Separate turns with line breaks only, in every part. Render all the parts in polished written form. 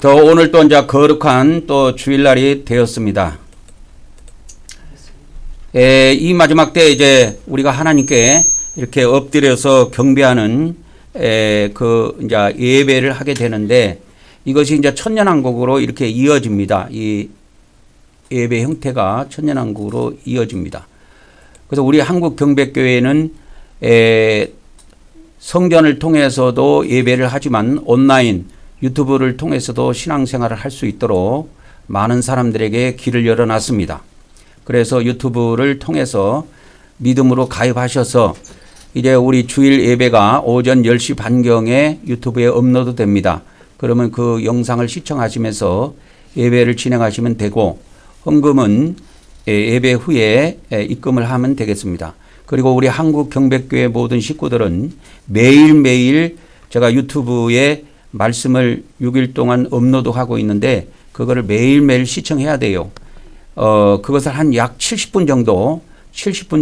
오늘 또 이제 거룩한 또 주일날이 되었습니다. 이 마지막 때 이제 우리가 하나님께 이렇게 엎드려서 경배하는 이제 예배를 하게 되는데, 이것이 이제 천년왕국으로 이렇게 이어집니다. 이 예배 형태가 천년왕국으로 이어집니다. 그래서 우리 한국경배교회는 성전을 통해서도 예배를 하지만 온라인 유튜브를 통해서도 신앙생활을 할 수 있도록 많은 사람들에게 길을 열어놨습니다. 그래서 유튜브를 통해서 믿음으로 가입하셔서 이제 우리 주일 예배가 오전 10시 반경에 유튜브에 업로드 됩니다. 그러면 그 영상을 시청하시면서 예배를 진행하시면 되고, 헌금은 예배 후에 입금을 하면 되겠습니다. 그리고 우리 한국경배교회 모든 식구들은 매일매일 제가 유튜브에 말씀을 6일 동안 업로드하고 있는데, 그거를 매일매일 시청해야 돼요. 그것을 한 약 70분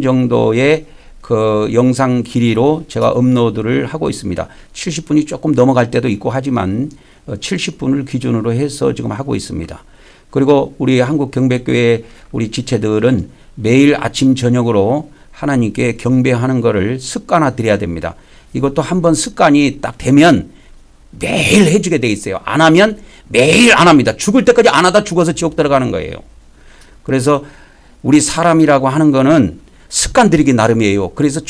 정도의 그 영상 길이로 제가 업로드를 하고 있습니다. 70분이 조금 넘어갈 때도 있고 하지만 70분을 기준으로 해서 지금 하고 있습니다. 그리고 우리 한국경배교회 우리 지체들은 매일 아침 저녁으로 하나님께 경배하는 것을 습관화드려야 됩니다. 이것도 한번 습관이 딱 되면 매일 해주게 돼 있어요. 안 하면 매일 안 합니다. 죽을 때까지 안 하다 죽어서 지옥 들어가는 거예요. 그래서 우리 사람이라고 하는 거는 습관 들이기 나름이에요. 그래서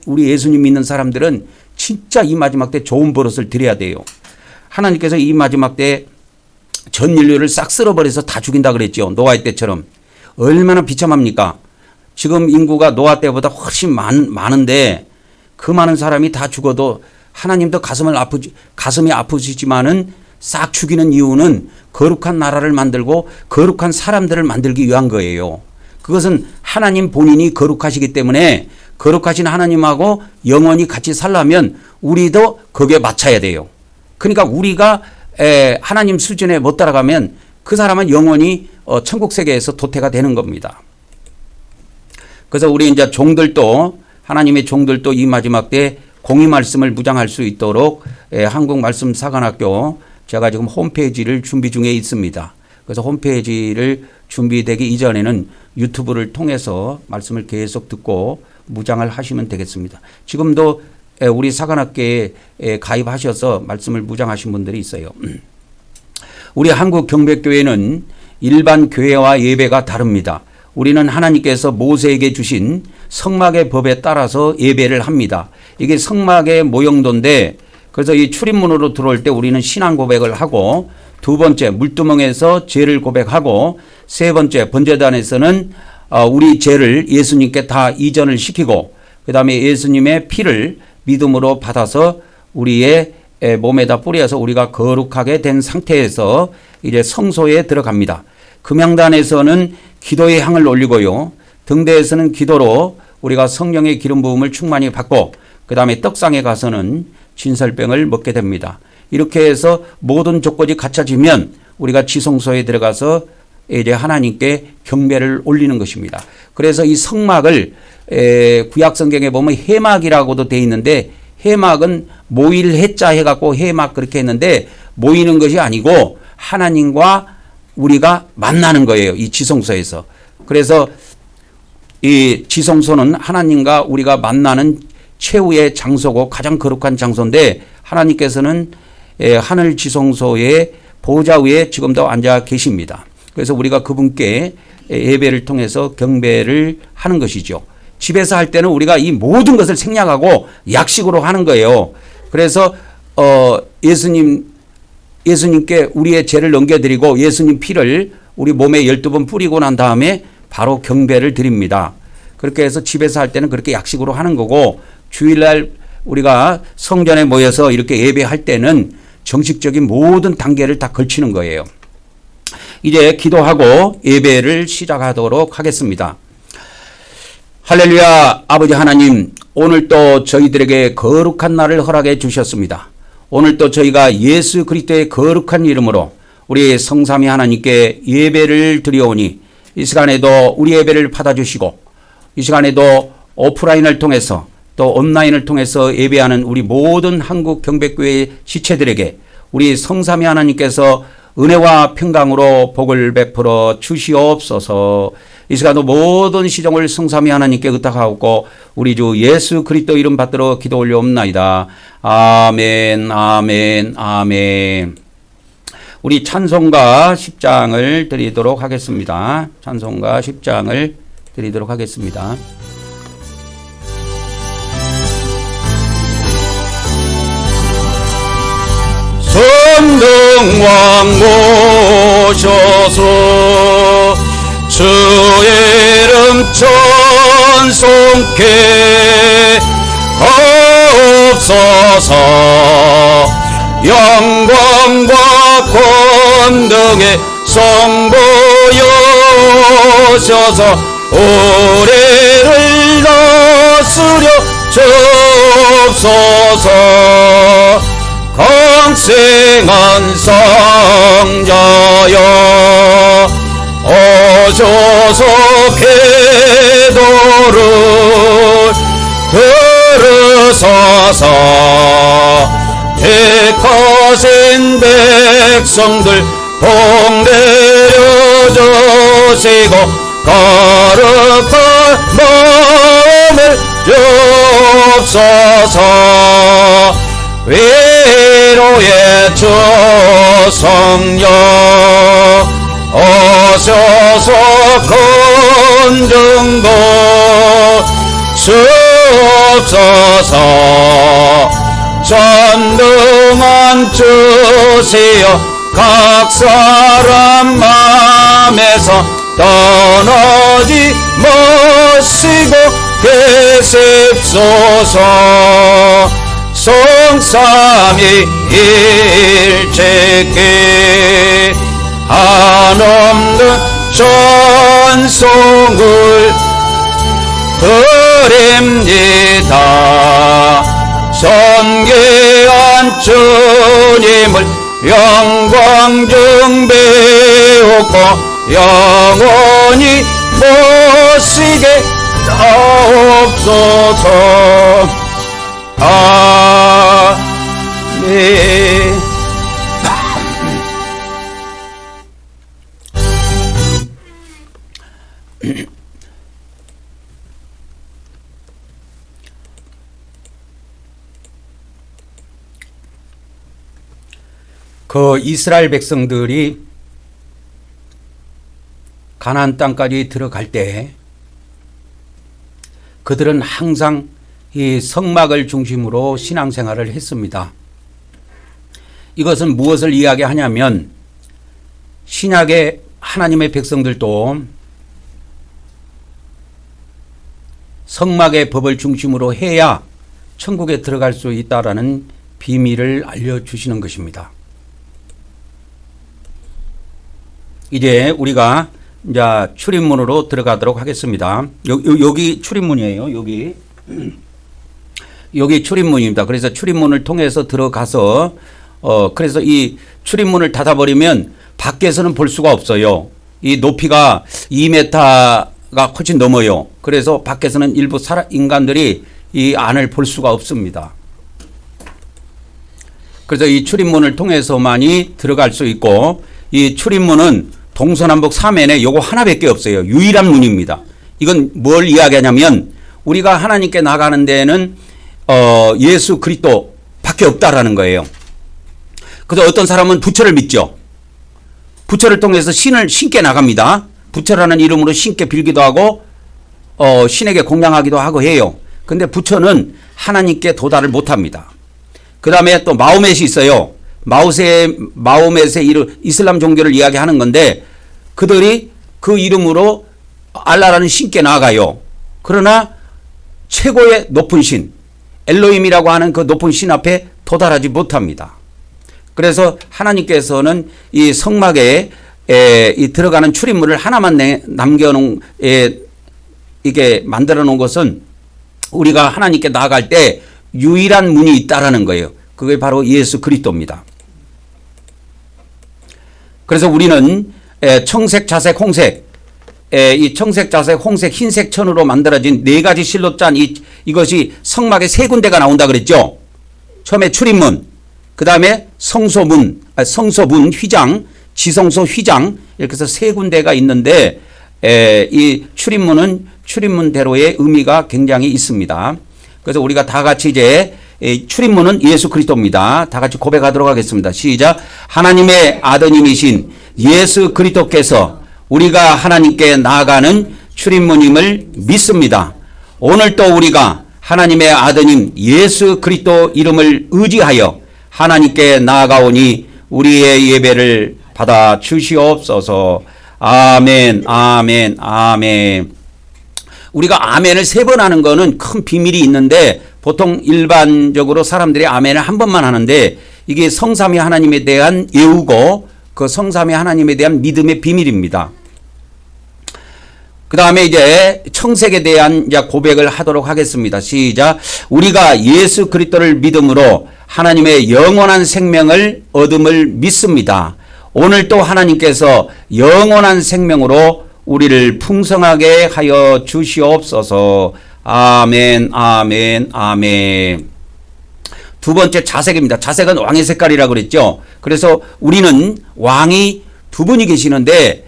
우리 예수님 믿는 사람들은 진짜 이 마지막 때 좋은 버릇을 들여야 돼요. 하나님께서 이 마지막 때 전 인류를 싹 쓸어버려서 다 죽인다 그랬죠. 노아의 때처럼. 얼마나 비참합니까? 지금 인구가 노아 때보다 훨씬 많은데 그 많은 사람이 다 죽어도 하나님도 가슴이 아프시지만은 싹 죽이는 이유는 거룩한 나라를 만들고 거룩한 사람들을 만들기 위한 거예요. 그것은 하나님 본인이 거룩하시기 때문에 거룩하신 하나님하고 영원히 같이 살려면 우리도 거기에 맞춰야 돼요. 그러니까 우리가 하나님 수준에 못 따라가면 그 사람은 영원히 천국 세계에서 도태가 되는 겁니다. 그래서 우리 이제 종들도, 하나님의 종들도 이 마지막 때 공의 말씀을 묵상할 수 있도록 한국말씀사관학교 제가 지금 홈페이지를 준비 중에 있습니다. 그래서 홈페이지를 준비되기 이전에는 유튜브를 통해서 말씀을 계속 듣고 묵상을 하시면 되겠습니다. 지금도 우리 사관학교에 가입하셔서 말씀을 묵상하신 분들이 있어요. 우리 한국경배교회는 일반 교회와 예배가 다릅니다. 우리는 하나님께서 모세에게 주신 성막의 법에 따라서 예배를 합니다. 이게 성막의 모형도인데, 그래서 이 출입문으로 들어올 때 우리는 신앙 고백을 하고, 두 번째 물두멍에서 죄를 고백하고, 세 번째 번제단에서는 우리 죄를 예수님께 다 이전을 시키고, 그 다음에 예수님의 피를 믿음으로 받아서 우리의 몸에다 뿌려서 우리가 거룩하게 된 상태에서 이제 성소에 들어갑니다. 금양단에서는 기도의 향을 올리고요. 등대에서는 기도로 우리가 성령의 기름 부음을 충만히 받고, 그 다음에 떡상에 가서는 진설병을 먹게 됩니다. 이렇게 해서 모든 조건이 갖춰지면 우리가 지성소에 들어가서 이제 하나님께 경배를 올리는 것입니다. 그래서 이 성막을 구약 성경에 보면 해막이라고도 돼 있는데, 해막은 모일 해자 해갖고 해막 그렇게 했는데, 모이는 것이 아니고 하나님과 우리가 만나는 거예요. 이 지성소에서. 그래서 이 지성소는 하나님과 우리가 만나는 최후의 장소고 가장 거룩한 장소인데, 하나님께서는 하늘 지성소의 보좌 위에 지금도 앉아 계십니다. 그래서 우리가 그분께 예배를 통해서 경배를 하는 것이죠. 집에서 할 때는 우리가 이 모든 것을 생략하고 약식으로 하는 거예요. 그래서 예수님께 우리의 죄를 넘겨드리고 예수님 피를 우리 몸에 12번 뿌리고 난 다음에 바로 경배를 드립니다. 그렇게 해서 집에서 할 때는 그렇게 약식으로 하는 거고, 주일날 우리가 성전에 모여서 이렇게 예배할 때는 정식적인 모든 단계를 다 걸치는 거예요. 이제 기도하고 예배를 시작하도록 하겠습니다. 할렐루야. 아버지 하나님, 오늘 또 저희들에게 거룩한 날을 허락해 주셨습니다. 오늘 또 저희가 예수 그리스도의 거룩한 이름으로 우리 성삼위 하나님께 예배를 드려오니, 이 시간에도 우리 예배를 받아주시고, 이 시간에도 오프라인을 통해서 또 온라인을 통해서 예배하는 우리 모든 한국 경배교회 지체들에게 우리 성삼위 하나님께서 은혜와 평강으로 복을 베풀어 주시옵소서. 이 시간도 모든 시종을 성삼위 하나님께 의탁하고 우리 주 예수 그리스도 이름 받들어 기도 올려옵나이다. 아멘, 아멘, 아멘. 우리 찬송가 10장을 드리도록 하겠습니다. 찬송가 10장을 드리도록 하겠습니다. 선등왕 모셔서 주의 이름 찬송케 하옵소서. 영광과 권능의 성부여셔서 우리를 다스려 주옵소서. 강생한 성자여 오셔서 기도를 들으소서. 택하신 백성들 복 내려주시고 거룩한 마음을 주옵소서. 위로의 주 성령 오셔서 건증도 주옵소서. 전능한 주시여 각 사람 마음에서 떠나지 마시고 계십소서. 성삼위일체께 한없는 찬송을 드립니다. 존귀한 주님을 영광 중배우고 영원히 모시게 하옵소서. 아멘. 그 이스라엘 백성들이 가나안 땅까지 들어갈 때 그들은 항상 이 성막을 중심으로 신앙생활을 했습니다. 이것은 무엇을 이야기하냐면 신약의 하나님의 백성들도 성막의 법을 중심으로 해야 천국에 들어갈 수 있다라는 비밀을 알려주시는 것입니다. 이제 우리가 이제 출입문으로 들어가도록 하겠습니다. 여기 출입문이에요. 여기 출입문입니다. 그래서 출입문을 통해서 들어가서 그래서 이 출입문을 닫아버리면 밖에서는 볼 수가 없어요. 이 높이가 2m가 훨씬 넘어요. 그래서 밖에서는 일부 인간들이 이 안을 볼 수가 없습니다. 그래서 이 출입문을 통해서만이 들어갈 수 있고 이 출입문은 동서남북 사면에 요거 하나밖에 없어요. 유일한 문입니다. 이건 뭘 이야기하냐면 우리가 하나님께 나가는 데에는 예수 그리스도 밖에 없다라는 거예요. 그래서 어떤 사람은 부처를 믿죠. 부처를 통해서 신을 신께 나갑니다. 부처라는 이름으로 신께 빌기도 하고 신에게 공양하기도 하고 해요. 근데 부처는 하나님께 도달을 못합니다. 그 다음에 또 마호멧이 있어요. 마호멧의 이름, 이슬람 종교를 이야기하는 건데 그들이 그 이름으로 알라라는 신께 나아가요. 그러나 최고의 높은 신 엘로힘이라고 하는 그 높은 신 앞에 도달하지 못합니다. 그래서 하나님께서는 이 성막에 이 들어가는 출입문을 하나만 남겨놓은 이게 만들어 놓은 것은 우리가 하나님께 나아갈 때 유일한 문이 있다라는 거예요. 그게 바로 예수 그리스도입니다. 그래서 우리는 청색, 자색, 홍색, 이 청색, 자색, 홍색, 흰색 천으로 만들어진 네 가지 실로 짠 이것이 성막에 세 군데가 나온다 그랬죠. 처음에 출입문, 그 다음에 성소문, 휘장, 지성소 휘장 이렇게 해서 세 군데가 있는데 이 출입문대로의 의미가 굉장히 있습니다. 그래서 우리가 다 같이 이제 출입문은 예수 그리스도입니다. 다 같이 고백하도록 하겠습니다. 시작. 하나님의 아드님이신 예수 그리스도께서 우리가 하나님께 나아가는 출입문임을 믿습니다. 오늘 또 우리가 하나님의 아드님 예수 그리스도 이름을 의지하여 하나님께 나아가오니 우리의 예배를 받아 주시옵소서. 아멘, 아멘, 아멘. 우리가 아멘을 3번 하는 거는 큰 비밀이 있는데 보통 일반적으로 사람들이 아멘을 한 번만 하는데 이게 성삼위 하나님에 대한 예우고 그 성삼위 하나님에 대한 믿음의 비밀입니다. 그 다음에 이제 청색에 대한 이제 고백을 하도록 하겠습니다. 시작. 우리가 예수 그리스도를 믿음으로 하나님의 영원한 생명을 얻음을 믿습니다. 오늘 또 하나님께서 영원한 생명으로 우리를 풍성하게 하여 주시옵소서. 아멘, 아멘, 아멘. 두 번째 자색입니다. 자색은 왕의 색깔이라고 그랬죠. 그래서 우리는 왕이 두 분이 계시는데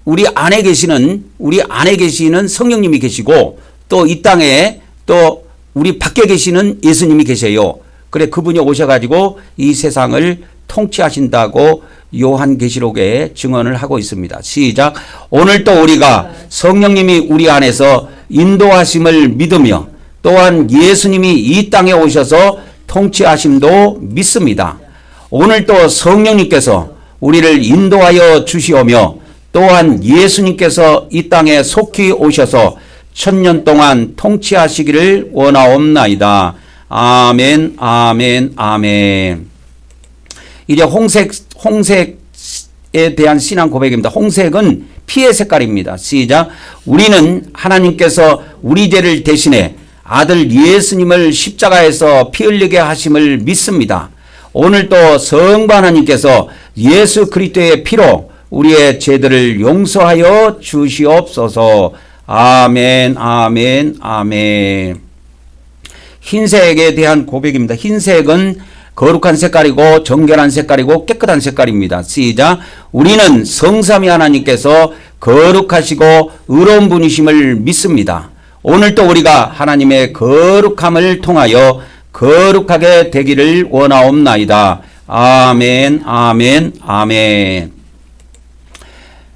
우리 안에 계시는 성령님이 계시고 또 이 땅에 또 우리 밖에 계시는 예수님이 계세요. 그래 그분이 오셔가지고 이 세상을 통치하신다고 요한계시록에 증언을 하고 있습니다. 시작. 오늘 또 우리가 성령님이 우리 안에서 인도하심을 믿으며 또한 예수님이 이 땅에 오셔서 통치하심도 믿습니다. 오늘 또 성령님께서 우리를 인도하여 주시오며 또한 예수님께서 이 땅에 속히 오셔서 1000년 동안 통치하시기를 원하옵나이다. 아멘, 아멘, 아멘. 이제 홍색에 대한 신앙 고백입니다. 홍색은 피의 색깔입니다. 시작. 우리는 하나님께서 우리 죄를 대신해 아들 예수님을 십자가에서 피 흘리게 하심을 믿습니다. 오늘도 성부 하나님께서 예수 그리스도의 피로 우리의 죄들을 용서하여 주시옵소서. 아멘, 아멘, 아멘. 흰색에 대한 고백입니다. 흰색은 거룩한 색깔이고 정결한 색깔이고 깨끗한 색깔입니다. 시작. 우리는 성삼위 하나님께서 거룩하시고 의로운 분이심을 믿습니다. 오늘도 우리가 하나님의 거룩함을 통하여 거룩하게 되기를 원하옵나이다. 아멘, 아멘, 아멘.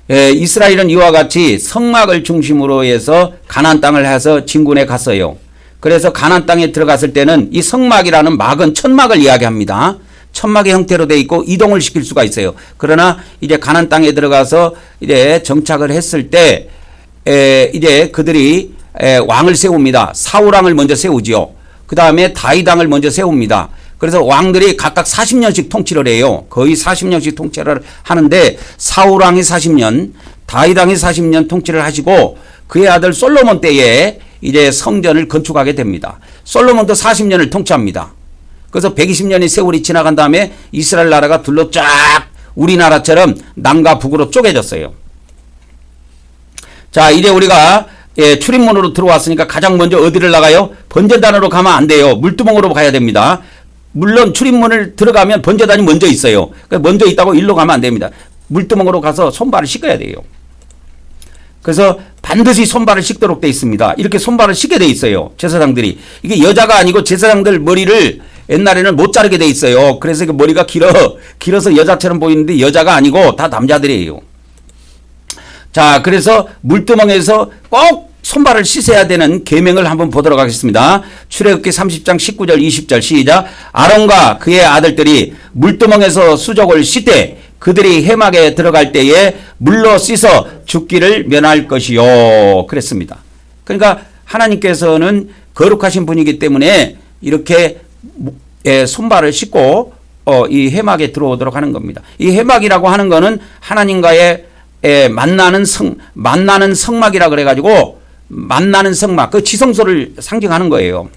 이스라엘은 이와 같이 성막을 중심으로 해서 가나안 땅을 해서 진군에 갔어요. 그래서 가나안 땅에 들어갔을 때는 이 성막이라는 막은 천막을 이야기합니다. 천막의 형태로 돼 있고 이동을 시킬 수가 있어요. 그러나 이제 가나안 땅에 들어가서 이제 정착을 했을 때 이제 그들이 왕을 세웁니다. 사울 왕을 먼저 세우지요. 그 다음에 다윗 왕을 먼저 세웁니다. 그래서 왕들이 각각 40년씩 통치를 해요. 거의 40년씩 통치를 하는데 사울 왕이 40년, 다윗 왕이 40년 통치를 하시고 그의 아들 솔로몬 때에 이제 성전을 건축하게 됩니다. 솔로몬도 40년을 통치합니다. 그래서 120년의 세월이 지나간 다음에 이스라엘 나라가 둘로 쫙 우리나라처럼 남과 북으로 쪼개졌어요. 자, 이제 우리가 출입문으로 들어왔으니까 가장 먼저 어디를 나가요? 번제단으로 가면 안 돼요. 물두멍으로 가야 됩니다. 물론 출입문을 들어가면 번제단이 먼저 있어요. 먼저 있다고 일로 가면 안 됩니다. 물두멍으로 가서 손발을 씻어야 돼요. 그래서 반드시 손발을 씻도록 돼 있습니다. 이렇게 손발을 씻게 돼 있어요. 제사장들이. 이게 여자가 아니고 제사장들 머리를 옛날에는 못 자르게 돼 있어요. 그래서 그 머리가 길어서 여자처럼 보이는데 여자가 아니고 다 남자들이에요. 자, 그래서 물두멍에서 꼭 손발을 씻어야 되는 계명을 한번 보도록 하겠습니다. 출애굽기 30장 19절 20절 시작. 아론과 그의 아들들이 물두멍에서 수족을 씻되 그들이 해막에 들어갈 때에 물로 씻어 죽기를 면할 것이요. 그랬습니다. 그러니까 하나님께서는 거룩하신 분이기 때문에 이렇게 손발을 씻고 이 해막에 들어오도록 하는 겁니다. 이 해막이라고 하는 거는 하나님과의 만나는 성막이라 그래가지고 만나는 성막, 그 지성소를 상징하는 거예요.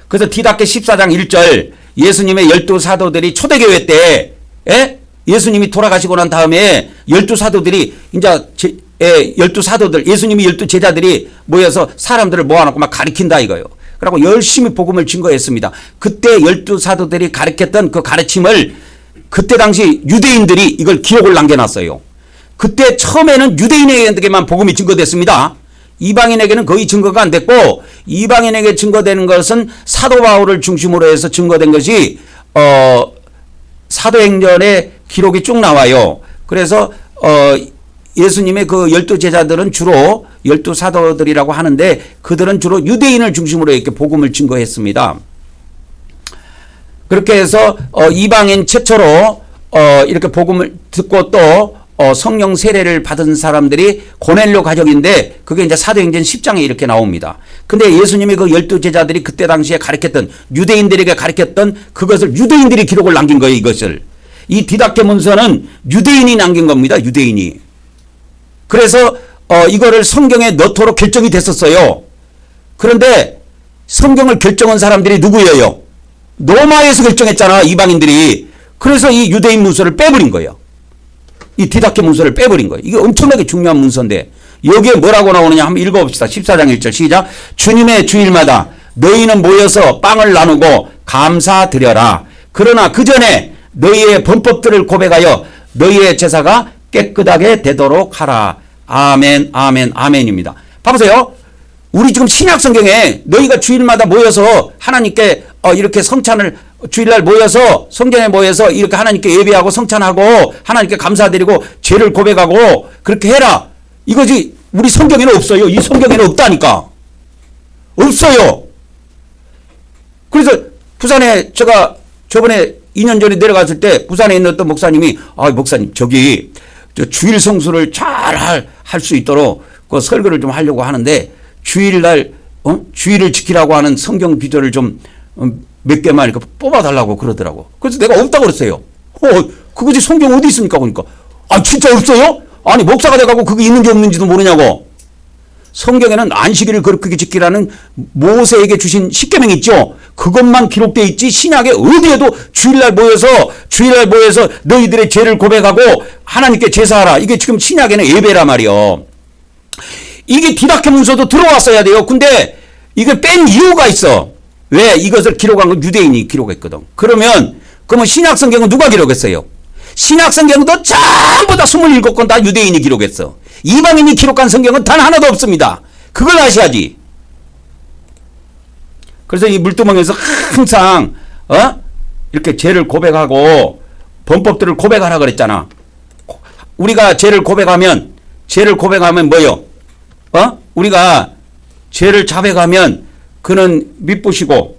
그래서 디다케 14장 1절 예수님의 12사도들이 초대교회 때 예수님이 돌아가시고 난 다음에 12사도들이 이제 12사도들 예수님이 12제자들이 모여서 사람들을 모아놓고 막 가르친다 이거예요. 그리고 열심히 복음을 증거했습니다. 그때 12사도들이 가르쳤던 그 가르침을 그때 당시 유대인들이 이걸 기록을 남겨놨어요. 그때 처음에는 유대인에게만 복음이 증거됐습니다. 이방인에게는 거의 증거가 안 됐고, 이방인에게 증거되는 것은 사도 바울을 중심으로 해서 증거된 것이 사도행전의 기록이 쭉 나와요. 그래서 예수님의 그 12제자들은 주로 12사도들이라고 하는데, 그들은 주로 유대인을 중심으로 이렇게 복음을 증거했습니다. 그렇게 해서 이방인 최초로 이렇게 복음을 듣고 또 성령 세례를 받은 사람들이 고넬료 가족인데, 그게 이제 사도행전 10장에 이렇게 나옵니다. 근데 예수님이 그 12제자들이 그때 당시에 가르쳤던, 유대인들에게 가르쳤던 그것을 유대인들이 기록을 남긴 거예요. 이것을. 이 디다케 문서는 유대인이 남긴 겁니다. 유대인이. 그래서 이거를 성경에 넣도록 결정이 됐었어요. 그런데 성경을 결정한 사람들이 누구예요? 로마에서 결정했잖아, 이방인들이. 그래서 이 유대인 문서를 빼버린 거예요. 이 디다케 문서를 빼버린 거예요. 이게 엄청나게 중요한 문서인데, 여기에 뭐라고 나오느냐 한번 읽어봅시다. 14장 1절 시작. 주님의 주일마다 너희는 모여서 빵을 나누고 감사드려라. 그러나 그 전에 너희의 범법들을 고백하여 너희의 제사가 깨끗하게 되도록 하라. 아멘, 아멘, 아멘입니다. 봐보세요. 우리 지금 신약 성경에 너희가 주일마다 모여서 하나님께 이렇게 성찬을, 주일날 모여서 성전에 모여서 이렇게 하나님께 예배하고 성찬하고 하나님께 감사드리고 죄를 고백하고 그렇게 해라. 이거지. 우리 성경에는 없어요. 이 성경에는 없다니까. 없어요. 그래서 부산에 제가 저번에 2년 전에 내려갔을 때 부산에 있는 어떤 목사님이, 목사님 저기 주일 성수를 잘 할 수 있도록 그 설교를 좀 하려고 하는데, 주일날 주일을 지키라고 하는 성경 비절을 좀 몇 개만 이렇게 뽑아달라고 그러더라고. 그래서 내가 없다고 그랬어요. 그거지 성경 어디 있습니까? 그러니까. 진짜 없어요? 아니, 목사가 돼가고 그게 있는지 없는지도 모르냐고. 성경에는 안식일을 그렇게 지키라는 모세에게 주신 십계명이 있죠. 그것만 기록되어 있지, 신약에 어디에도 주일날 모여서 너희들의 죄를 고백하고 하나님께 제사하라. 이게 지금 신약에는 예배라 말이요. 이게 디다케 문서도 들어왔어야 돼요. 근데 이걸 뺀 이유가 있어. 왜? 이것을 기록한 건 유대인이 기록했거든. 그러면 신약 성경은 누가 기록했어요? 신약 성경도 전부 다 27권 다 유대인이 기록했어. 이방인이 기록한 성경은 단 하나도 없습니다. 그걸 아셔야지. 그래서 이 물두멍에서 항상 이렇게 죄를 고백하고 범법들을 고백하라 그랬잖아. 우리가 죄를 고백하면 뭐요? 우리가 죄를 자백하면 그는 미쁘시고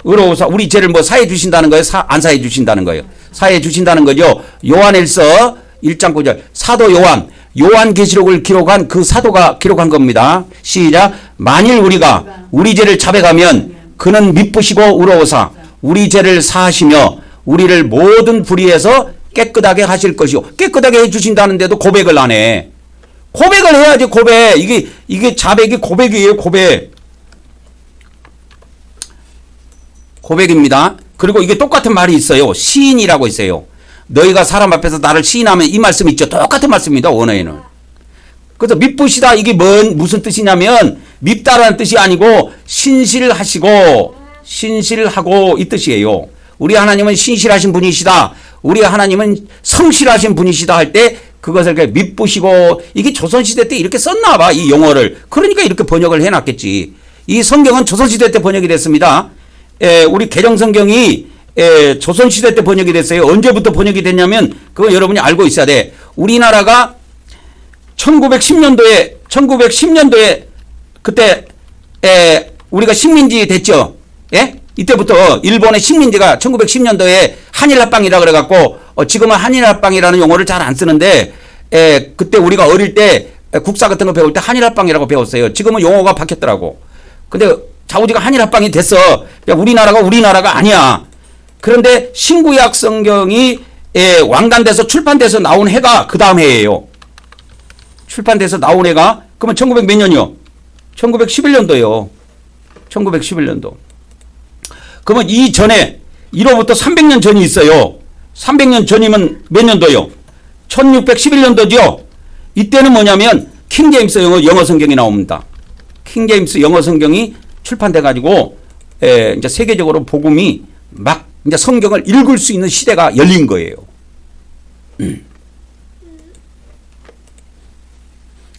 의로우사, 우리 죄를 사해 주신다는 거예요? 안 사해 주신다는 거예요? 사해 주신다는 거죠. 요한일서 1장 9절. 사도 요한계시록을 기록한 그 사도가 기록한 겁니다. 시작. 만일 우리가 우리 죄를 자백하면 그는 미쁘시고 의로우사 우리 죄를 사하시며 우리를 모든 불의에서 깨끗하게 하실 것이요. 깨끗하게 해 주신다는데도 고백을 안 해. 고백을 해야지. 고백. 이게 자백이 고백이에요. 고백입니다. 그리고 이게 똑같은 말이 있어요. 시인이라고 있어요. 너희가 사람 앞에서 나를 시인하면, 이 말씀 있죠. 똑같은 말씀입니다. 원어에는. 그래서 미쁘시다, 이게 무슨 뜻이냐면, 밉다라는 뜻이 아니고 신실하시고 이 뜻이에요. 우리 하나님은 신실하신 분이시다, 우리 하나님은 성실하신 분이시다 할 때 그것을 미쁘시고, 이게 조선시대 때 이렇게 썼나 봐, 이 용어를. 그러니까 이렇게 번역을 해놨겠지. 이 성경은 조선시대 때 번역이 됐습니다. 우리 개정성경이 조선시대 때 번역이 됐어요. 언제부터 번역이 됐냐면, 그거 여러분이 알고 있어야 돼. 우리나라가 1910년도에 그때 우리가 식민지 됐죠. 예? 이때부터 일본의 식민지가 1910년도에 한일합방이라 그래갖고 지금은 한일합방이라는 용어를 잘 안 쓰는데, 그때 우리가 어릴 때 국사 같은 거 배울 때 한일합방이라고 배웠어요. 지금은 용어가 바뀌었더라고. 근데 자우지가 한일합방이 됐어. 우리나라가 아니야. 그런데 신구약 성경이 완간돼서 출판돼서 나온 해가 그 다음 해예요. 출판돼서 나온 해가 그러면 1900 몇 년이요? 1911년도요. 1911년도. 그러면 이 전에 이로부터 300년 전이 있어요. 300년 전이면 몇 년도요? 1611년도죠. 이때는 뭐냐면 킹제임스 영어 성경이 나옵니다. 킹제임스 영어 성경이 출판돼 가지고 이제 세계적으로 복음이 막 이제 성경을 읽을 수 있는 시대가 열린 거예요.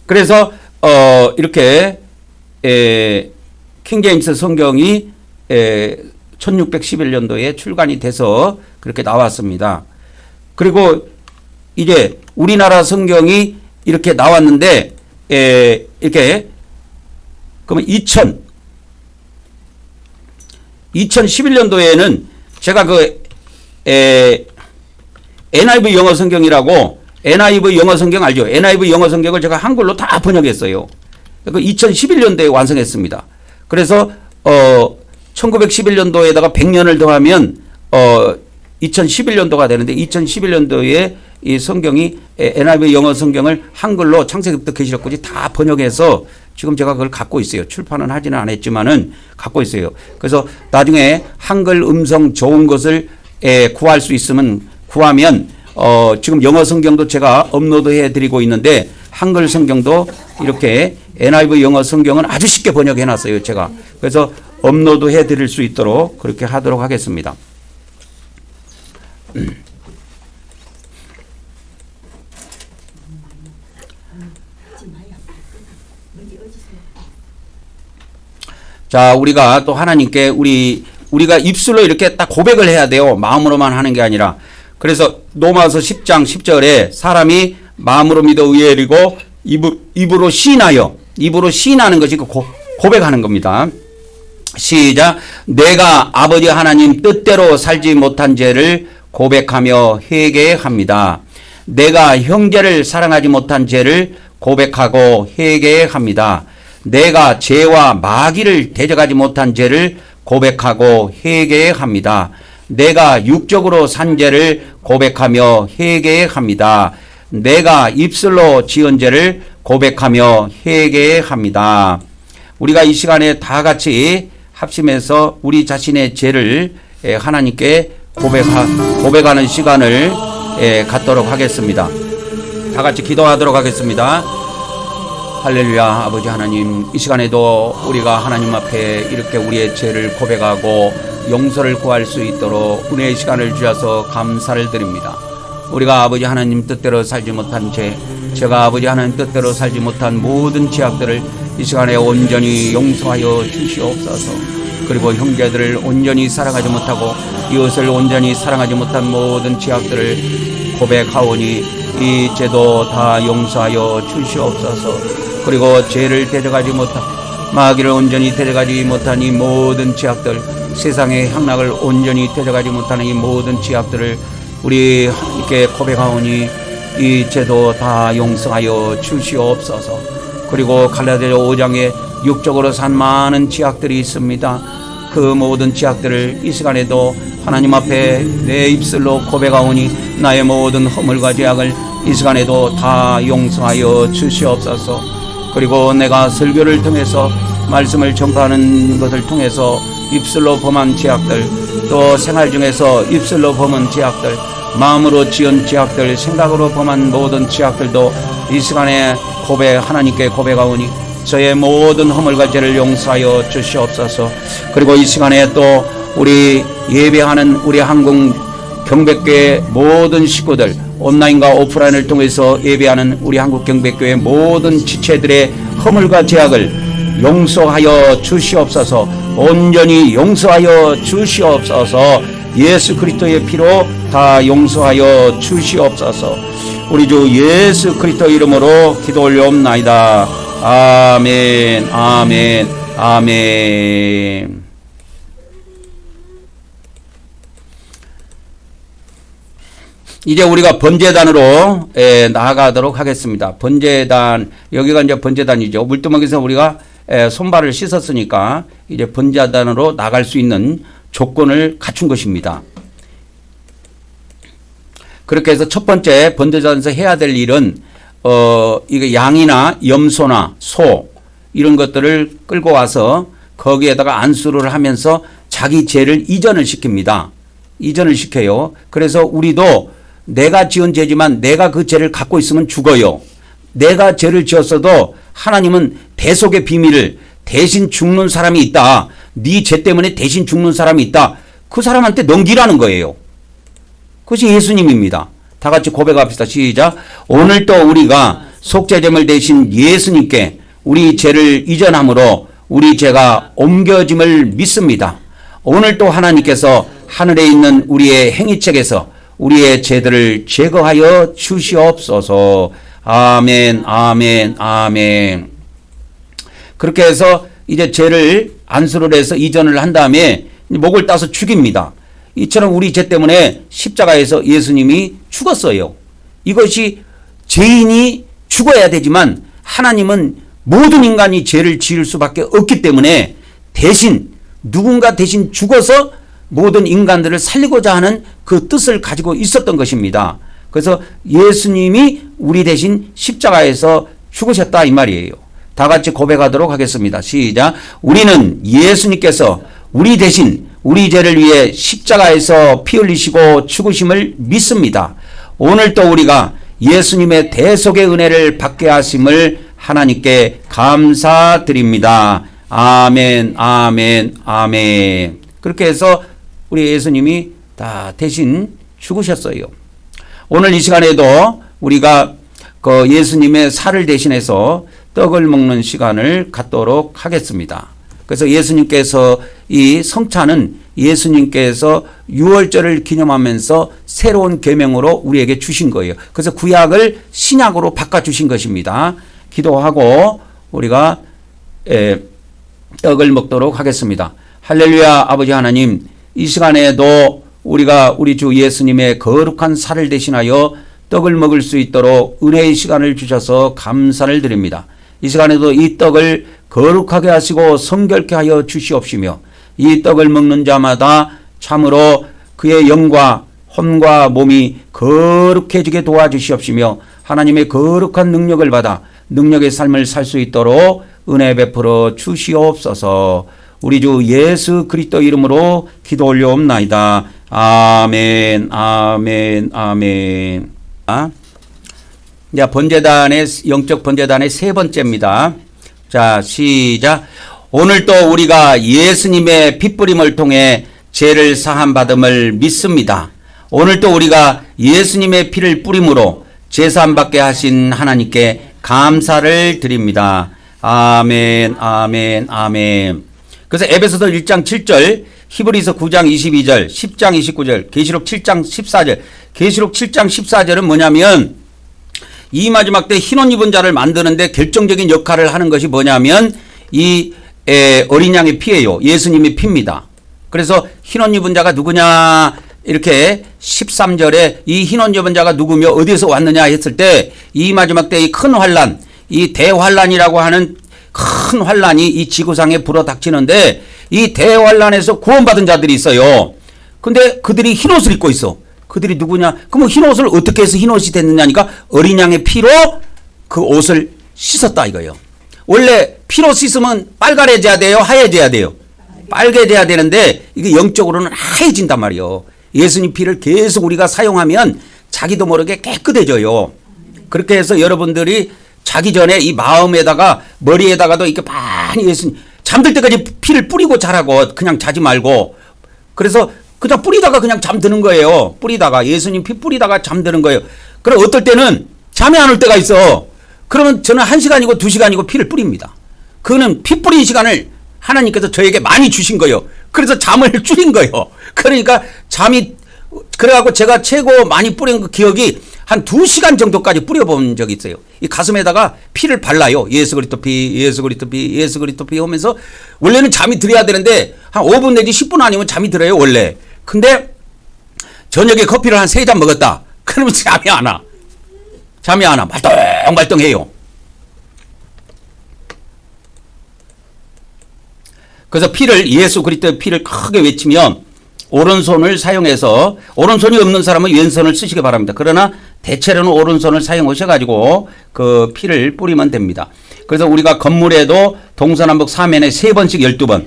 그래서 이렇게 킹제임스 성경이 1611년도에 출간이 돼서 그렇게 나왔습니다. 그리고 이제 우리나라 성경이 이렇게 나왔는데 이렇게 그러면 2011년도에는 제가 그 NIV 영어 성경이라고, NIV 영어 성경 알죠? NIV 영어 성경을 제가 한글로 다 번역했어요. 그 2011년도에 완성했습니다. 그래서 1911년도에다가 100년을 더하면 2011년도가 되는데, 2011년도에 이 성경이 NIV 영어 성경을 한글로 창세기부터 계시록까지 다 번역해서 지금 제가 그걸 갖고 있어요. 출판은 하지는 않았지만은 갖고 있어요. 그래서 나중에 한글 음성 좋은 것을 구할 수 있으면 구하면 지금 영어 성경도 제가 업로드해 드리고 있는데, 한글 성경도 이렇게 NIV 영어 성경은 아주 쉽게 번역해 놨어요, 제가. 그래서 업로드해 드릴 수 있도록 그렇게 하도록 하겠습니다. 자, 우리가 또 하나님께 우리가 입술로 이렇게 딱 고백을 해야 돼요. 마음으로만 하는 게 아니라. 그래서 로마서 10장 10절에 사람이 마음으로 믿어 의에 이르고 입으로 시인하는 것이 고백하는 겁니다. 시작. 내가 아버지 하나님 뜻대로 살지 못한 죄를 고백하며 회개합니다. 내가 형제를 사랑하지 못한 죄를 고백하고 회개합니다. 내가 죄와 마귀를 대적하지 못한 죄를 고백하고 회개합니다. 내가 육적으로 산 죄를 고백하며 회개합니다. 내가 입술로 지은 죄를 고백하며 회개합니다. 우리가 이 시간에 다 같이 합심해서 우리 자신의 죄를 하나님께 고백하는 시간을 갖도록 하겠습니다. 다 같이 기도하도록 하겠습니다. 할렐루야. 아버지 하나님, 이 시간에도 우리가 하나님 앞에 이렇게 우리의 죄를 고백하고 용서를 구할 수 있도록 은혜의 시간을 주셔서 감사를 드립니다. 우리가 아버지 하나님 뜻대로 살지 못한 제가 아버지 하나님 뜻대로 살지 못한 모든 죄악들을 이 시간에 온전히 용서하여 주시옵소서. 그리고 형제들을 온전히 사랑하지 못하고 이웃을 온전히 사랑하지 못한 모든 죄악들을 고백하오니 이 죄도 다 용서하여 주시옵소서. 그리고 죄를 대적하지 못한 마귀를 온전히 대적하지 못한 이 모든 죄악들, 세상의 향락을 온전히 대적하지 못하는 이 모든 죄악들을 우리 함께 고백하오니 이 죄도 다 용서하여 주시옵소서. 그리고 갈라디아 5장에 육적으로 산 많은 죄악들이 있습니다. 그 모든 죄악들을 이 시간에도 하나님 앞에 내 입술로 고백하오니 나의 모든 허물과 죄악을 이 시간에도 다 용서하여 주시옵소서. 그리고 내가 설교를 통해서 말씀을 전파하는 것을 통해서 입술로 범한 죄악들, 또 생활 중에서 입술로 범한 죄악들, 마음으로 지은 죄악들, 생각으로 범한 모든 죄악들도 이 시간에 하나님께 고백하오니 저의 모든 허물과 죄를 용서하여 주시옵소서. 그리고 이 시간에 또 우리 예배하는 우리 한국 경배교회 모든 식구들, 온라인과 오프라인을 통해서 예배하는 우리 한국경배교회 모든 지체들의 허물과 죄악을 용서하여 주시옵소서. 온전히 용서하여 주시옵소서. 예수 그리스도의 피로 다 용서하여 주시옵소서. 우리 주 예수 그리스도 이름으로 기도 올려옵나이다. 아멘, 아멘, 아멘. 이제 우리가 번제단으로 나아가도록 하겠습니다. 번제단, 여기가 이제 번제단이죠. 물두멍에서 우리가 손발을 씻었으니까 이제 번제단으로 나갈 수 있는 조건을 갖춘 것입니다. 그렇게 해서 첫 번째 번제단에서 해야 될 일은 이게 양이나 염소나 소 이런 것들을 끌고 와서 거기에다가 안수를 하면서 자기 죄를 이전을 시킵니다. 이전을 시켜요. 그래서 우리도 내가 지은 죄지만 내가 그 죄를 갖고 있으면 죽어요. 내가 죄를 지었어도 하나님은 대속의 비밀을, 대신 죽는 사람이 있다. 네 죄 때문에 대신 죽는 사람이 있다. 그 사람한테 넘기라는 거예요. 그것이 예수님입니다. 다 같이 고백합시다. 시작. 오늘도 우리가 속죄제물 대신 예수님께 우리 죄를 이전함으로 우리 죄가 옮겨짐을 믿습니다. 오늘도 하나님께서 하늘에 있는 우리의 행위책에서 우리의 죄들을 제거하여 주시옵소서. 아멘, 아멘, 아멘. 그렇게 해서 이제 죄를 안수를 해서 이전을 한 다음에 목을 따서 죽입니다. 이처럼 우리 죄 때문에 십자가에서 예수님이 죽었어요. 이것이 죄인이 죽어야 되지만 하나님은 모든 인간이 죄를 지을 수밖에 없기 때문에 대신 누군가 대신 죽어서 모든 인간들을 살리고자 하는 그 뜻을 가지고 있었던 것입니다. 그래서 예수님이 우리 대신 십자가에서 죽으셨다 이 말이에요. 다 같이 고백하도록 하겠습니다. 시작. 우리는 예수님께서 우리 대신 우리 죄를 위해 십자가에서 피 흘리시고 죽으심을 믿습니다. 오늘도 우리가 예수님의 대속의 은혜를 받게 하심을 하나님께 감사드립니다. 아멘, 아멘, 아멘. 그렇게 해서 우리 예수님이 다 대신 죽으셨어요. 오늘 이 시간에도 우리가 그 예수님의 살을 대신해서 떡을 먹는 시간을 갖도록 하겠습니다. 그래서 예수님께서 이 성찬은 예수님께서 유월절을 기념하면서 새로운 계명으로 우리에게 주신 거예요. 그래서 구약을 신약으로 바꿔주신 것입니다. 기도하고 우리가 떡을 먹도록 하겠습니다. 할렐루야. 아버지 하나님, 이 시간에도 우리가 우리 주 예수님의 거룩한 살을 대신하여 떡을 먹을 수 있도록 은혜의 시간을 주셔서 감사를 드립니다. 이 시간에도 이 떡을 거룩하게 하시고 성결케 하여 주시옵시며 이 떡을 먹는 자마다 참으로 그의 영과 혼과 몸이 거룩해지게 도와주시옵시며 하나님의 거룩한 능력을 받아 능력의 삶을 살 수 있도록 은혜 베풀어 주시옵소서. 우리 주 예수 그리스도 이름으로 기도 올려옵나이다. 아멘, 아멘, 아멘. 자, 번제단의 영적 번제단의 세 번째입니다. 자, 시작. 오늘도 우리가 예수님의 핏부림을 통해 죄를 사함 받음을 믿습니다. 오늘도 우리가 예수님의 피를 뿌림으로 제사함 받게 하신 하나님께 감사를 드립니다. 아멘, 아멘, 아멘. 그래서 에베소서 1장 7절, 히브리서 9장 22절, 10장 29절, 계시록 7장 14절. 계시록 7장 14절은 뭐냐면 이 마지막 때 흰옷 입은 자를 만드는데 결정적인 역할을 하는 것이 뭐냐면 이 어린 양의 피예요. 예수님의 피입니다. 그래서 흰옷 입은 자가 누구냐 이렇게 13절에 이 흰옷 입은 자가 누구며 어디에서 왔느냐 했을 때 이 마지막 때 이 큰 환란, 이 대환란이라고 하는 큰 환란이 이 지구상에 불어닥치는데 이 대환란에서 구원받은 자들이 있어요. 근데 그들이 흰옷을 입고 있어. 그들이 누구냐? 그럼 흰옷을 어떻게 해서 흰옷이 됐느냐니까 어린 양의 피로 그 옷을 씻었다 이거예요. 원래 피로 씻으면 빨가래져야 돼요? 하얘져야 돼요? 빨개져야 되는데 이게 영적으로는 하얘진단 말이에요. 예수님 피를 계속 우리가 사용하면 자기도 모르게 깨끗해져요. 그렇게 해서 여러분들이 자기 전에 이 마음에다가 머리에다가도 이렇게 많이 예수님 잠들 때까지 피를 뿌리고 자라고 그냥 자지 말고 그래서 그냥 뿌리다가 그냥 잠드는 거예요. 뿌리다가 예수님 피 뿌리다가 잠드는 거예요. 그럼 어떨 때는 잠이 안 올 때가 있어. 그러면 저는 1시간이고 2시간이고 피를 뿌립니다. 그거는 피 뿌린 시간을 하나님께서 저에게 많이 주신 거예요. 그래서 잠을 줄인 거예요. 그러니까 잠이 그래갖고 제가 최고 많이 뿌린 그 기억이 한 2시간 정도까지 뿌려본 적이 있어요. 이 가슴에다가 피를 발라요. 예수 그리스도 피, 예수 그리스도 피, 예수 그리스도 피 하면서 원래는 잠이 들어야 되는데 한 5분 내지 10분 아니면 잠이 들어요 원래. 근데 저녁에 커피를 한 3잔 먹었다. 그러면 잠이 안 와. 잠이 안 와. 말똥말똥해요. 그래서 피를 예수 그리스도의 피를 크게 외치면 오른손을 사용해서 오른손이 없는 사람은 왼손을 쓰시기 바랍니다. 그러나 대체로는 오른손을 사용하셔가지고 그 피를 뿌리면 됩니다. 그래서 우리가 건물에도 동서남북 사면에 3번씩 12번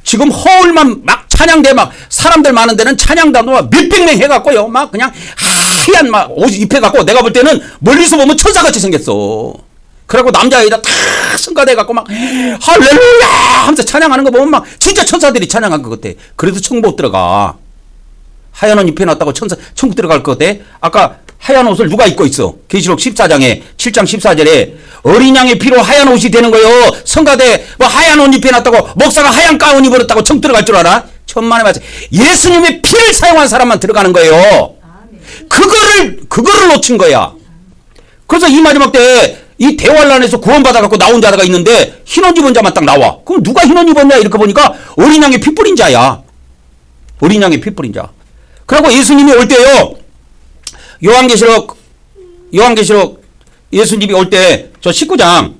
지금 허울만 막 찬양대 막 사람들 많은 데는 찬양단도 막 몇백 명 해갖고요. 막 그냥 하얀 막 옷 입혀갖고 내가 볼 때는 멀리서 보면 천사같이 생겼어. 그래갖고 남자애들 다 성가대갖고 막 할렐루야 하면서 찬양하는 거 보면 막 진짜 천사들이 찬양한 것 같아. 그래도 천국 못 들어가. 하얀 옷 입혀놨다고 천국 들어갈 것 같아. 아까 하얀 옷을 누가 입고 있어? 계시록 14장에 7장 14절에 어린 양의 피로 하얀 옷이 되는 거요. 성가대 뭐 하얀 옷 입혀놨다고 목사가 하얀 가운 입었다고 천국 들어갈 줄 알아? 천만에 맞아. 예수님의 피를 사용한 사람만 들어가는 거예요. 그거를 놓친 거야. 그래서 이 마지막 때 이 대환란에서 구원받아갖고 나온 자가 있는데 흰옷 입은 자만 딱 나와. 그럼 누가 흰옷 입었냐 이렇게 보니까 어린 양의 피 뿌린 자야. 어린 양의 피 뿌린 자. 그리고 예수님이 올 때요. 요한계시록 예수님이 올 때 저 19장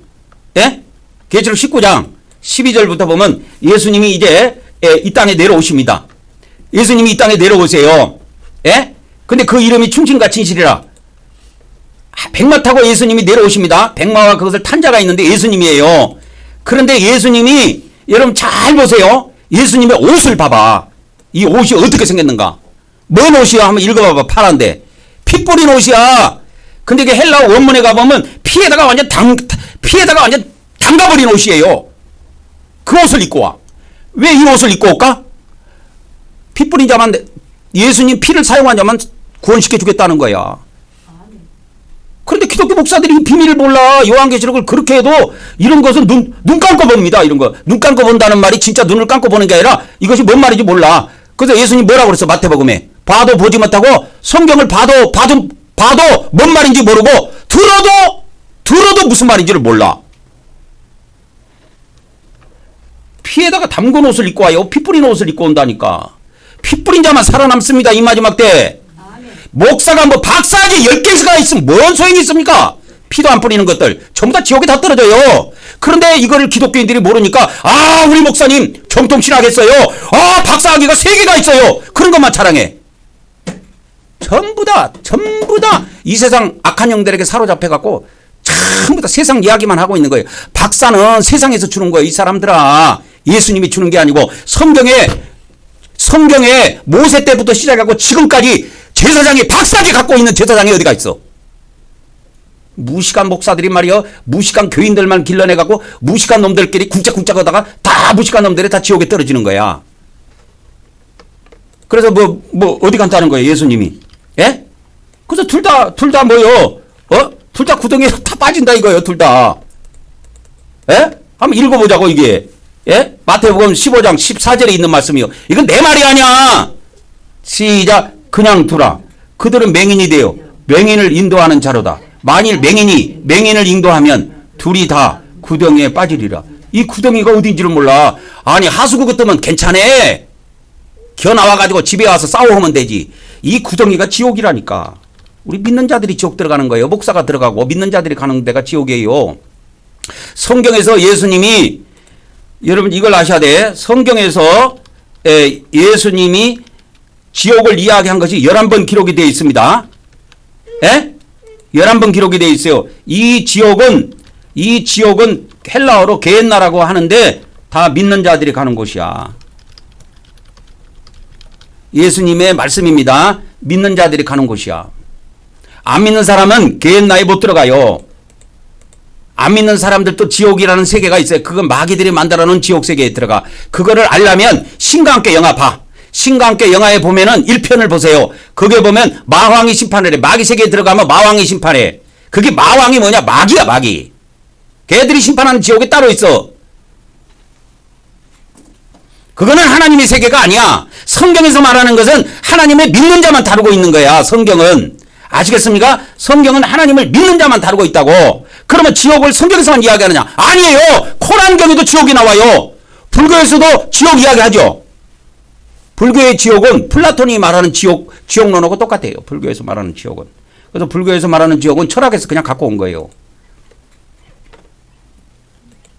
예? 계시록 19장 12절부터 보면 예수님이 이제 이 땅에 내려오십니다. 예수님이 이 땅에 내려오세요. 예? 근데 그 이름이 충신과 진실이라. 백마 타고 예수님이 내려오십니다. 백마와 그것을 탄 자가 있는데 예수님이에요. 그런데 예수님이 여러분 잘 보세요. 예수님의 옷을 봐봐. 이 옷이 어떻게 생겼는가? 뭔 옷이야? 한번 읽어봐봐. 파란데. 피 뿌린 옷이야. 근데 이게 헬라어 원문에 가보면 피에다가 완전 담가버린 옷이에요. 그 옷을 입고 와. 왜 이 옷을 입고 올까? 피 뿌린 자만, 예수님 피를 사용한 자만 구원시켜 주겠다는 거야. 그런데 기독교 목사들이 이 비밀을 몰라. 요한계시록을 그렇게 해도 이런 것은 눈 감고 봅니다. 이런 거. 눈 감고 본다는 말이 진짜 눈을 감고 보는 게 아니라 이것이 뭔 말인지 몰라. 그래서 예수님 뭐라고 그랬어? 마태복음에. 봐도 보지 못하고 성경을 봐도 뭔 말인지 모르고 들어도 무슨 말인지를 몰라. 피에다가 담근 옷을 입고 와요. 피 뿌린 옷을 입고 온다니까. 피 뿌린 자만 살아남습니다. 이 마지막 때. 목사가 뭐 박사학위 10개가 있으면 뭔 소용이 있습니까? 피도 안 뿌리는 것들 전부 다 지옥에 다 떨어져요. 그런데 이거를 기독교인들이 모르니까 우리 목사님 정통신하겠어요. 박사학위가 3개가 있어요. 그런 것만 자랑해. 전부 다 이 세상 악한 영들에게 사로잡혀갖고 전부 다 세상 이야기만 하고 있는 거예요. 박사는 세상에서 주는 거예요. 이 사람들아. 예수님이 주는 게 아니고 성경에 모세 때부터 시작하고 지금까지 제사장이 박사학위 갖고 있는 제사장이 어디가 있어? 무식한 목사들이 말이요. 무식한 교인들만 길러내갖고 무식한 놈들끼리 쿵짝쿵짝 하다가 다 무식한 놈들이 다 지옥에 떨어지는 거야. 그래서 뭐 어디 간다는 거예요, 예수님이. 예? 그래서 둘 다 뭐요? 둘 다 구덩이에 다 빠진다 이거예요, 둘 다. 예? 한번 읽어보자고, 이게. 예? 마태복음 15장 14절에 있는 말씀이요. 이건 내 말이 아니야. 시작. 그냥 두라. 그들은 맹인이 되어 맹인을 인도하는 자로다. 만일 맹인을 인도하면 둘이 다 구덩이에 빠지리라. 이 구덩이가 어딘지를 몰라. 아니 하수구 같으면 괜찮아. 겨 나와가지고 집에 와서 싸워오면 되지. 이 구덩이가 지옥이라니까. 우리 믿는 자들이 지옥 들어가는 거예요. 목사가 들어가고 믿는 자들이 가는 데가 지옥이에요. 성경에서 예수님이, 여러분 이걸 아셔야 돼. 성경에서 예수님이 지옥을 이야기한 것이 11번 기록이 되어 있습니다. 예? 11번 기록이 되어 있어요. 이 지옥은 헬라어로 게헨나라고 하는데 다 믿는 자들이 가는 곳이야. 예수님의 말씀입니다. 믿는 자들이 가는 곳이야. 안 믿는 사람은 게헨나에 못 들어가요. 안 믿는 사람들도 지옥이라는 세계가 있어요. 그건 마귀들이 만들어 놓은 지옥 세계에 들어가. 그거를 알려면 신과 함께 영화 봐. 신과 함께 영화에 보면은 1편을 보세요. 거기에 보면 마왕이 심판을 해. 마귀 세계에 들어가면 마왕이 심판해. 그게 마왕이 뭐냐? 마귀야, 마귀. 걔들이 심판하는 지옥이 따로 있어. 그거는 하나님의 세계가 아니야. 성경에서 말하는 것은 하나님의 믿는 자만 다루고 있는 거야. 성경은. 아시겠습니까? 성경은 하나님을 믿는 자만 다루고 있다고. 그러면 지옥을 성경에서만 이야기하느냐? 아니에요. 코란경에도 지옥이 나와요. 불교에서도 지옥 이야기하죠. 불교의 지옥은 플라톤이 말하는 지옥론하고 똑같아요. 불교에서 말하는 지옥은. 그래서 불교에서 말하는 지옥은 철학에서 그냥 갖고 온 거예요.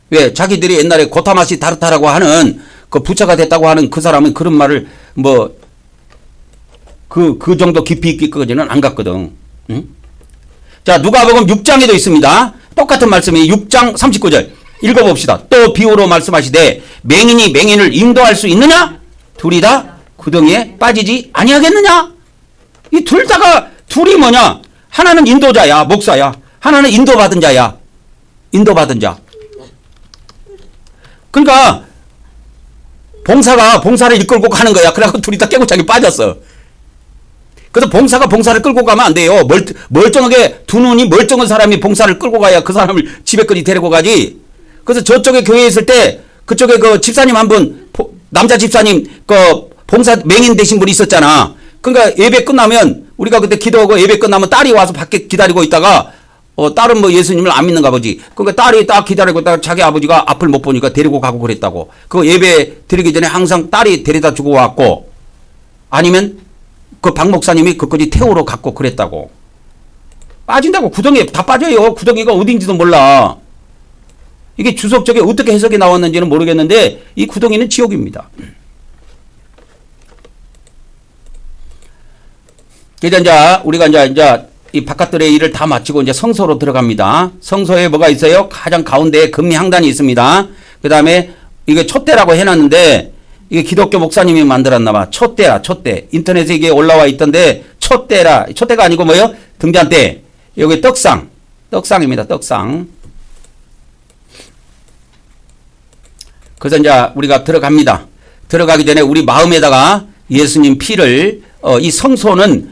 왜? 자기들이 옛날에 고타마시 다르타라고 하는 그 부처가 됐다고 하는 그 사람은 그런 말을 그 정도 깊이 있기까지는 안 갔거든. 응? 자, 누가복음 6장에도 있습니다. 똑같은 말씀이 6장 39절. 읽어봅시다. 또 비유로 말씀하시되 맹인이 맹인을 인도할 수 있느냐? 둘이 다 구덩이에 빠지지 아니하겠느냐? 이 둘 다가 둘이 뭐냐? 하나는 인도자야, 목사야. 하나는 인도받은 자야. 인도받은 자. 그러니까 봉사가 봉사를 이끌고 가는 거야. 그래갖고 둘이 다 깨고차게 빠졌어. 그래서 봉사가 봉사를 끌고 가면 안 돼요. 멀쩡하게 두 눈이 멀쩡한 사람이 봉사를 끌고 가야 그 사람을 집에까지 데리고 가지. 그래서 저쪽에 교회에 있을 때 그쪽에 그 집사님 한 분, 남자 집사님 그 봉사 맹인 되신 분이 있었잖아. 그러니까 예배 끝나면 우리가 그때 기도하고 예배 끝나면 딸이 와서 밖에 기다리고 있다가 딸은 뭐 예수님을 안 믿는가 보지. 그러니까 딸이 딱 기다리고 있다가 자기 아버지가 앞을 못 보니까 데리고 가고 그랬다고. 그 예배 드리기 전에 항상 딸이 데려다 주고 왔고 아니면 그 박 목사님이 그까지 태우러 갔고 그랬다고. 빠진다고. 구덩이에 다 빠져요. 구덩이가 어딘지도 몰라. 이게 주석적에 어떻게 해석이 나왔는지는 모르겠는데 이 구덩이는 지옥입니다. 그래서 이제 우리가 이제 이 바깥들의 일을 다 마치고 이제 성소로 들어갑니다. 성소에 뭐가 있어요? 가장 가운데에 금리향단이 있습니다. 그 다음에 이게 촛대라고 해놨는데 이게 기독교 목사님이 만들었나봐. 촛대라, 촛대. 인터넷에 이게 올라와 있던데 촛대라. 촛대가 아니고 뭐요? 등잔대. 여기 떡상. 떡상입니다. 떡상. 그래서 이제 우리가 들어갑니다. 들어가기 전에 우리 마음에다가 예수님 피를 이 성소는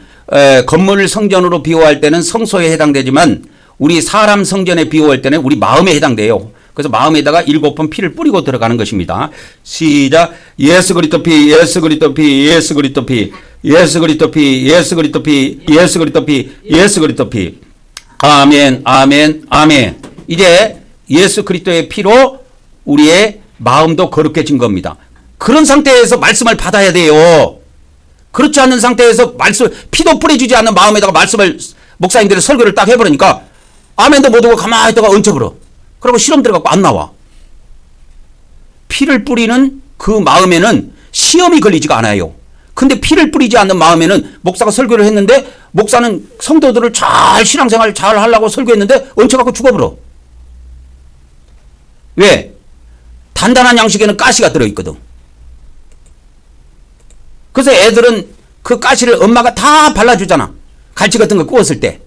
건물 성전으로 비유할 때는 성소에 해당되지만 우리 사람 성전에 비유할 때는 우리 마음에 해당돼요. 그래서 마음에다가 7번 피를 뿌리고 들어가는 것입니다. 시작. 예수 그리스도 피, 예수 그리스도 피, 예수 그리스도 피, 예수 그리스도 피, 예수 그리스도 피, 예수 그리스도 피, 예수 그리스도 피. 아멘, 아멘, 아멘. 이제 예수 그리스도의 피로 우리의 마음도 거룩해진 겁니다. 그런 상태에서 말씀을 받아야 돼요. 그렇지 않는 상태에서 피도 뿌려주지 않는 마음에다가 말씀을 목사님들이 설교를 딱 해버리니까 아멘도 못하고 가만히 있다가 얹혀버려. 그리고 실험 들어가고 안 나와. 피를 뿌리는 그 마음에는 시험이 걸리지가 않아요. 근데 피를 뿌리지 않는 마음에는 목사가 설교를 했는데 목사는 성도들을 잘 신앙생활 잘 하려고 설교했는데 얹혀갖고 죽어버려. 왜? 단단한 양식에는 가시가 들어있거든. 그래서 애들은 그 가시를 엄마가 다 발라주잖아. 갈치 같은 거 구웠을 때.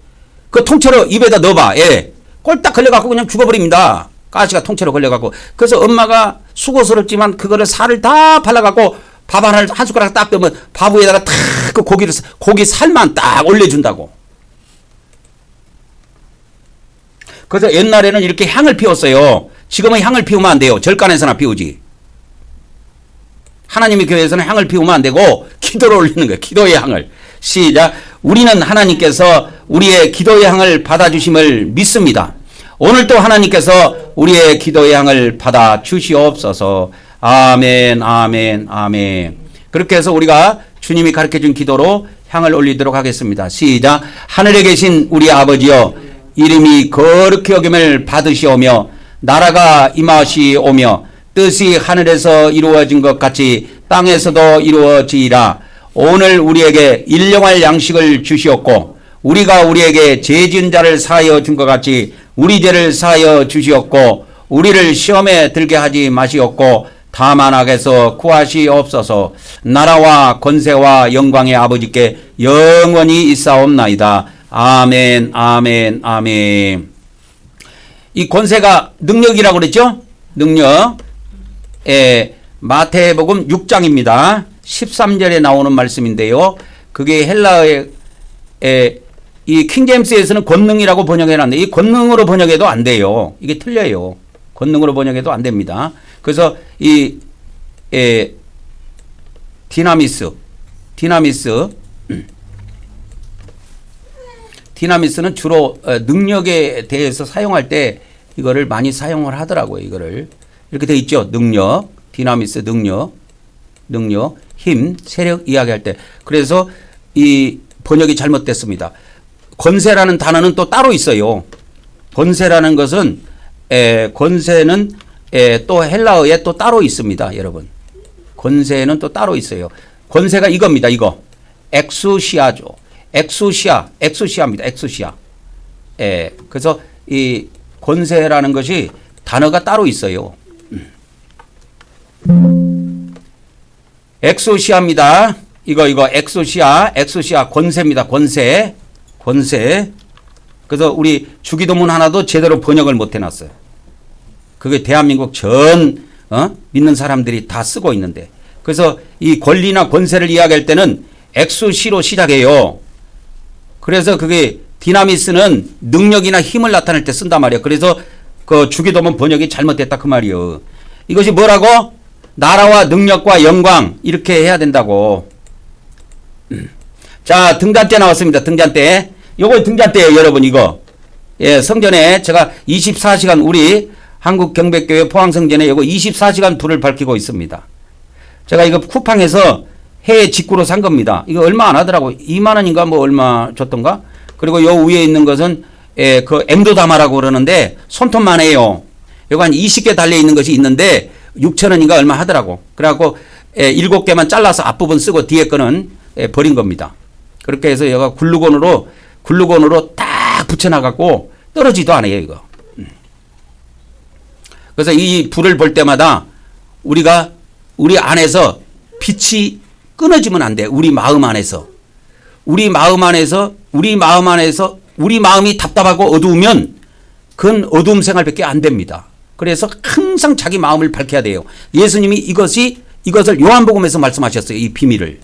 그 통째로 입에다 넣어봐. 예. 꼴딱 걸려갖고 그냥 죽어버립니다. 가시가 통째로 걸려갖고. 그래서 엄마가 수고스럽지만 그거를 살을 다 발라갖고 밥 한 숟가락 딱 빼면 밥 위에다가 탁 그 고기 살만 딱 올려준다고. 그래서 옛날에는 이렇게 향을 피웠어요. 지금은 향을 피우면 안 돼요. 절간에서나 피우지. 하나님의 교회에서는 향을 피우면 안 되고 기도를 올리는 거예요. 기도의 향을. 시작. 우리는 하나님께서 우리의 기도의 향을 받아주심을 믿습니다. 오늘도 하나님께서 우리의 기도의 향을 받아주시옵소서. 아멘, 아멘, 아멘. 그렇게 해서 우리가 주님이 가르쳐준 기도로 향을 올리도록 하겠습니다. 시작. 하늘에 계신 우리 아버지여, 이름이 거룩히 여김을 받으시오며 나라가 임하시오며 뜻이 하늘에서 이루어진 것 같이 땅에서도 이루어지이라. 오늘 우리에게 일용할 양식을 주시옵고 우리가 우리에게 죄 지은 자를 사하여 준 것 같이 우리 죄를 사하여 주시옵고 우리를 시험에 들게 하지 마시옵고 다만 악에서 구하시옵소서. 나라와 권세와 영광의 아버지께 영원히 있사옵나이다. 아멘, 아멘, 아멘. 이 권세가 능력이라고 그랬죠? 능력. 마태복음 6장입니다. 13절에 나오는 말씀인데요. 그게 헬라어의 이 킹제임스에서는 권능이라고 번역해놨는데 이 권능으로 번역해도 안 돼요. 이게 틀려요. 권능으로 번역해도 안 됩니다. 그래서 이 디나미스는 주로 능력에 대해서 사용할 때 이거를 많이 사용을 하더라고요. 이거를 이렇게 돼 있죠. 능력, 디나미스, 능력, 힘, 세력 이야기할 때. 그래서 이 번역이 잘못됐습니다. 권세라는 단어는 또 따로 있어요. 권세라는 것은 권세는 또 헬라어에 또 따로 있습니다. 여러분. 권세는 또 따로 있어요. 권세가 이겁니다. 이거. 엑수시아죠. 엑수시아입니다. 엑수시아. 그래서 이 권세라는 것이 단어가 따로 있어요. 엑소시아입니다. 이거 엑소시아 권세입니다. 권세. 그래서 우리 주기도문 하나도 제대로 번역을 못 해놨어요. 그게 대한민국 전 믿는 사람들이 다 쓰고 있는데, 그래서 이 권리나 권세를 이야기할 때는 엑소시로 시작해요. 그래서 그게 디나미스는 능력이나 힘을 나타낼 때 쓴단 말이에요. 그래서 그 주기도문 번역이 잘못됐다 그 말이에요. 이것이 뭐라고? 나라와 능력과 영광 이렇게 해야 된다고. 자, 등잔대 나왔습니다. 등잔대. 요거 등잔대예요, 여러분. 이거. 예, 성전에 제가 24시간 우리 한국경백교회 포항성전에 이거 24시간 불을 밝히고 있습니다. 제가 이거 쿠팡에서 해외 직구로 산 겁니다. 이거 얼마 안 하더라고. 2만 원인가 뭐 얼마 줬던가? 그리고 요 위에 있는 것은 그 엠도다마라고 그러는데 손톱만 해요. 요거 한 20개 달려 있는 것이 있는데 6천 원인가 얼마 하더라고. 그래갖고 7개만 잘라서 앞부분 쓰고 뒤에 거는 버린 겁니다. 그렇게 해서 얘가 글루건으로 딱 붙여놔갖고 떨어지도 않아요, 이거. 그래서 이 불을 볼 때마다 우리가 우리 안에서 빛이 끊어지면 안 돼. 우리 마음 안에서. 우리 마음이 답답하고 어두우면 그건 어두움 생활밖에 안 됩니다. 그래서 항상 자기 마음을 밝혀야 돼요. 예수님이 이것을 요한복음에서 말씀하셨어요. 이 비밀을.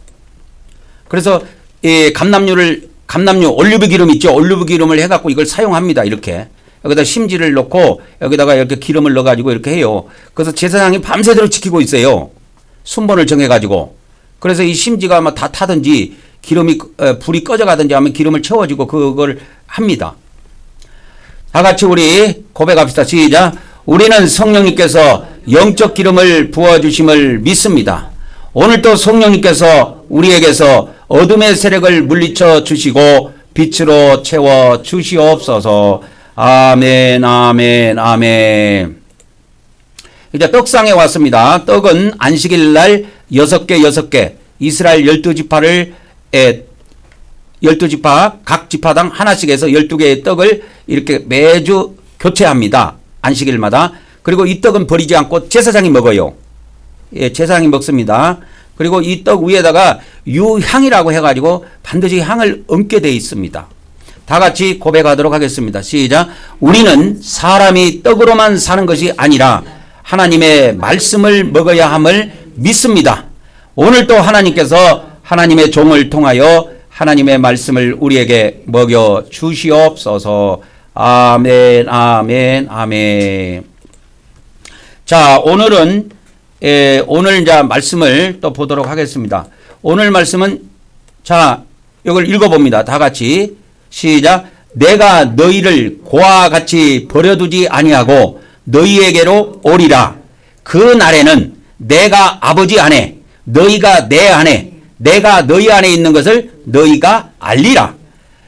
그래서 감람류 올리브 기름 있죠. 올리브 기름을 해갖고 이걸 사용합니다. 이렇게. 여기다 심지를 넣고 여기다가 이렇게 기름을 넣어가지고 이렇게 해요. 그래서 제사장이 밤새도록 지키고 있어요. 순번을 정해가지고. 그래서 이 심지가 아마 다 타든지 불이 꺼져가든지 하면 기름을 채워주고 그걸 합니다. 다 같이 우리 고백합시다. 시작. 우리는 성령님께서 영적 기름을 부어주심을 믿습니다. 오늘도 성령님께서 우리에게서 어둠의 세력을 물리쳐 주시고 빛으로 채워 주시옵소서. 아멘, 아멘, 아멘. 이제 떡상에 왔습니다. 떡은 안식일 날 6개 이스라엘 12지파를 12지파 각 지파당 하나씩 해서 12개의 떡을 이렇게 매주 교체합니다. 안식일마다. 그리고 이 떡은 버리지 않고 제사장이 먹어요. 예, 제사장이 먹습니다. 그리고 이 떡 위에다가 유향이라고 해가지고 반드시 향을 얹게 되어 있습니다. 다 같이 고백하도록 하겠습니다. 시작. 우리는 사람이 떡으로만 사는 것이 아니라 하나님의 말씀을 먹어야 함을 믿습니다. 오늘도 하나님께서 하나님의 종을 통하여 하나님의 말씀을 우리에게 먹여 주시옵소서. 아멘, 아멘, 아멘. 자, 오늘 이제 말씀을 또 보도록 하겠습니다. 오늘 말씀은 자, 이걸 읽어봅니다. 다 같이 시작. 내가 너희를 고와 같이 버려두지 아니하고 너희에게로 오리라. 그 날에는 내가 아버지 안에 너희가 내 안에 내가 너희 안에 있는 것을 너희가 알리라.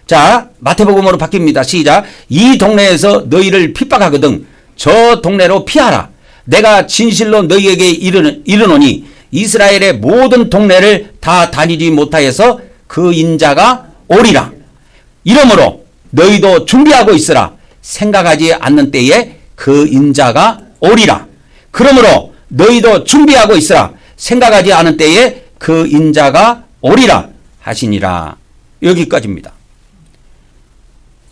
자, 마태복음으로 바뀝니다. 시작. 이 동네에서 너희를 핍박하거든 저 동네로 피하라. 내가 진실로 너희에게 이르노니 이스라엘의 모든 동네를 다 다니지 못하여서 그 인자가 오리라. 이러므로 너희도 준비하고 있으라. 생각하지 않는 때에 그 인자가 오리라. 그러므로 너희도 준비하고 있으라. 생각하지 않은 때에 그 인자가 오리라 하시니라. 여기까지입니다.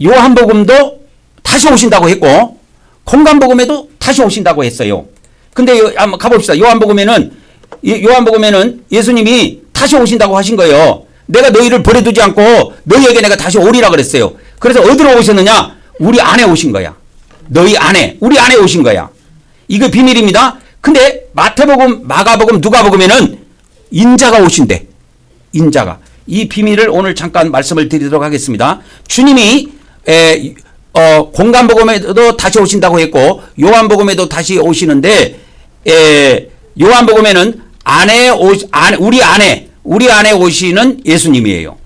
요한복음도 다시 오신다고 했고 공관복음에도 다시 오신다고 했어요. 근데 한번 가봅시다. 요한복음에는 예수님이 다시 오신다고 하신 거예요. 내가 너희를 버려두지 않고 너희에게 내가 다시 오리라 그랬어요. 그래서 어디로 오셨느냐? 우리 안에 오신 거야. 너희 안에, 우리 안에 오신 거야. 이거 비밀입니다. 근데 마태복음, 마가복음, 누가복음에는 인자가 오신대. 인자가. 이 비밀을 오늘 잠깐 말씀을 드리도록 하겠습니다. 주님이 공관복음에도 다시 오신다고 했고 요한복음에도 다시 오시는데 요한복음에는 우리 안에 오시는 예수님이에요.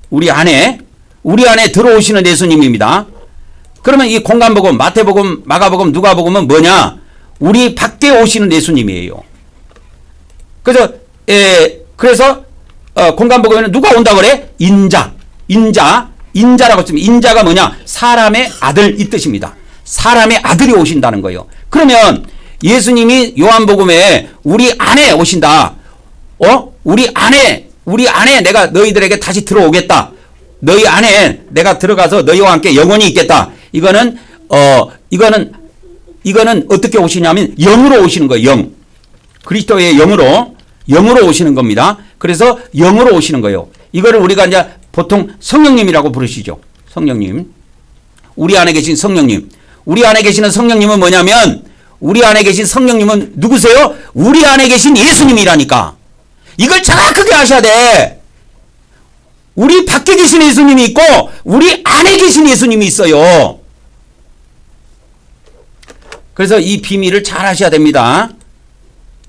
우리 안에 들어오시는 예수님입니다. 그러면 이 공관복음, 마태복음, 마가복음, 누가복음은 뭐냐? 우리 밖에 오시는 예수님이에요. 그래서 공관복음에는 누가 온다고 그래? 인자라고 했습니다. 인자가 뭐냐? 사람의 아들 이 뜻입니다. 사람의 아들이 오신다는 거예요. 그러면 예수님이 요한복음에 우리 안에 오신다. 우리 안에 내가 너희들에게 다시 들어오겠다. 너희 안에 내가 들어가서 너희와 함께 영원히 있겠다. 이거는 어떻게 오시냐면 영으로 오시는 거예요. 영. 그리스도의 영으로 오시는 겁니다. 그래서 영으로 오시는 거예요. 이거를 우리가 이제 보통 성령님이라고 부르시죠. 성령님. 우리 안에 계신 성령님. 우리 안에 계시는 성령님은 뭐냐면 우리 안에 계신 성령님은 누구세요? 우리 안에 계신 예수님이라니까. 이걸 정확하게 아셔야 돼. 우리 밖에 계신 예수님이 있고 우리 안에 계신 예수님이 있어요. 그래서 이 비밀을 잘 아셔야 됩니다.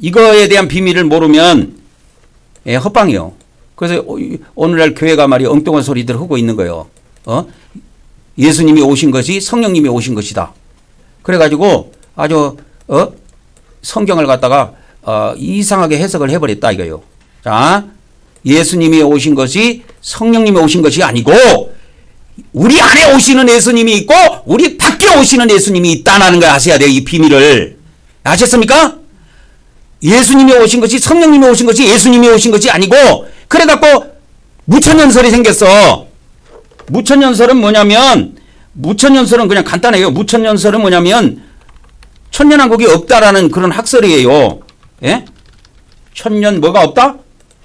이거에 대한 비밀을 모르면 헛방이요. 그래서 오늘날 교회가 말이야 엉뚱한 소리들 하고 있는 거예요. 예수님이 오신 것이 성령님이 오신 것이다. 그래가지고 아주 성경을 갖다가 이상하게 해석을 해버렸다 이거예요. 자, 예수님이 오신 것이 성령님이 오신 것이 아니고 우리 안에 오시는 예수님이 있고 우리 밖에 오시는 예수님이 있다는 걸 아셔야 돼요. 이 비밀을. 아셨습니까? 예수님이 오신 것이 성령님이 오신 것이 예수님이 오신 것이 아니고 그래갖고 무천연설이 생겼어. 무천연설은 뭐냐면 무천연설은 그냥 간단해요. 무천연설은 뭐냐면 천년왕국이 없다라는 그런 학설이에요. 예? 천년 뭐가 없다?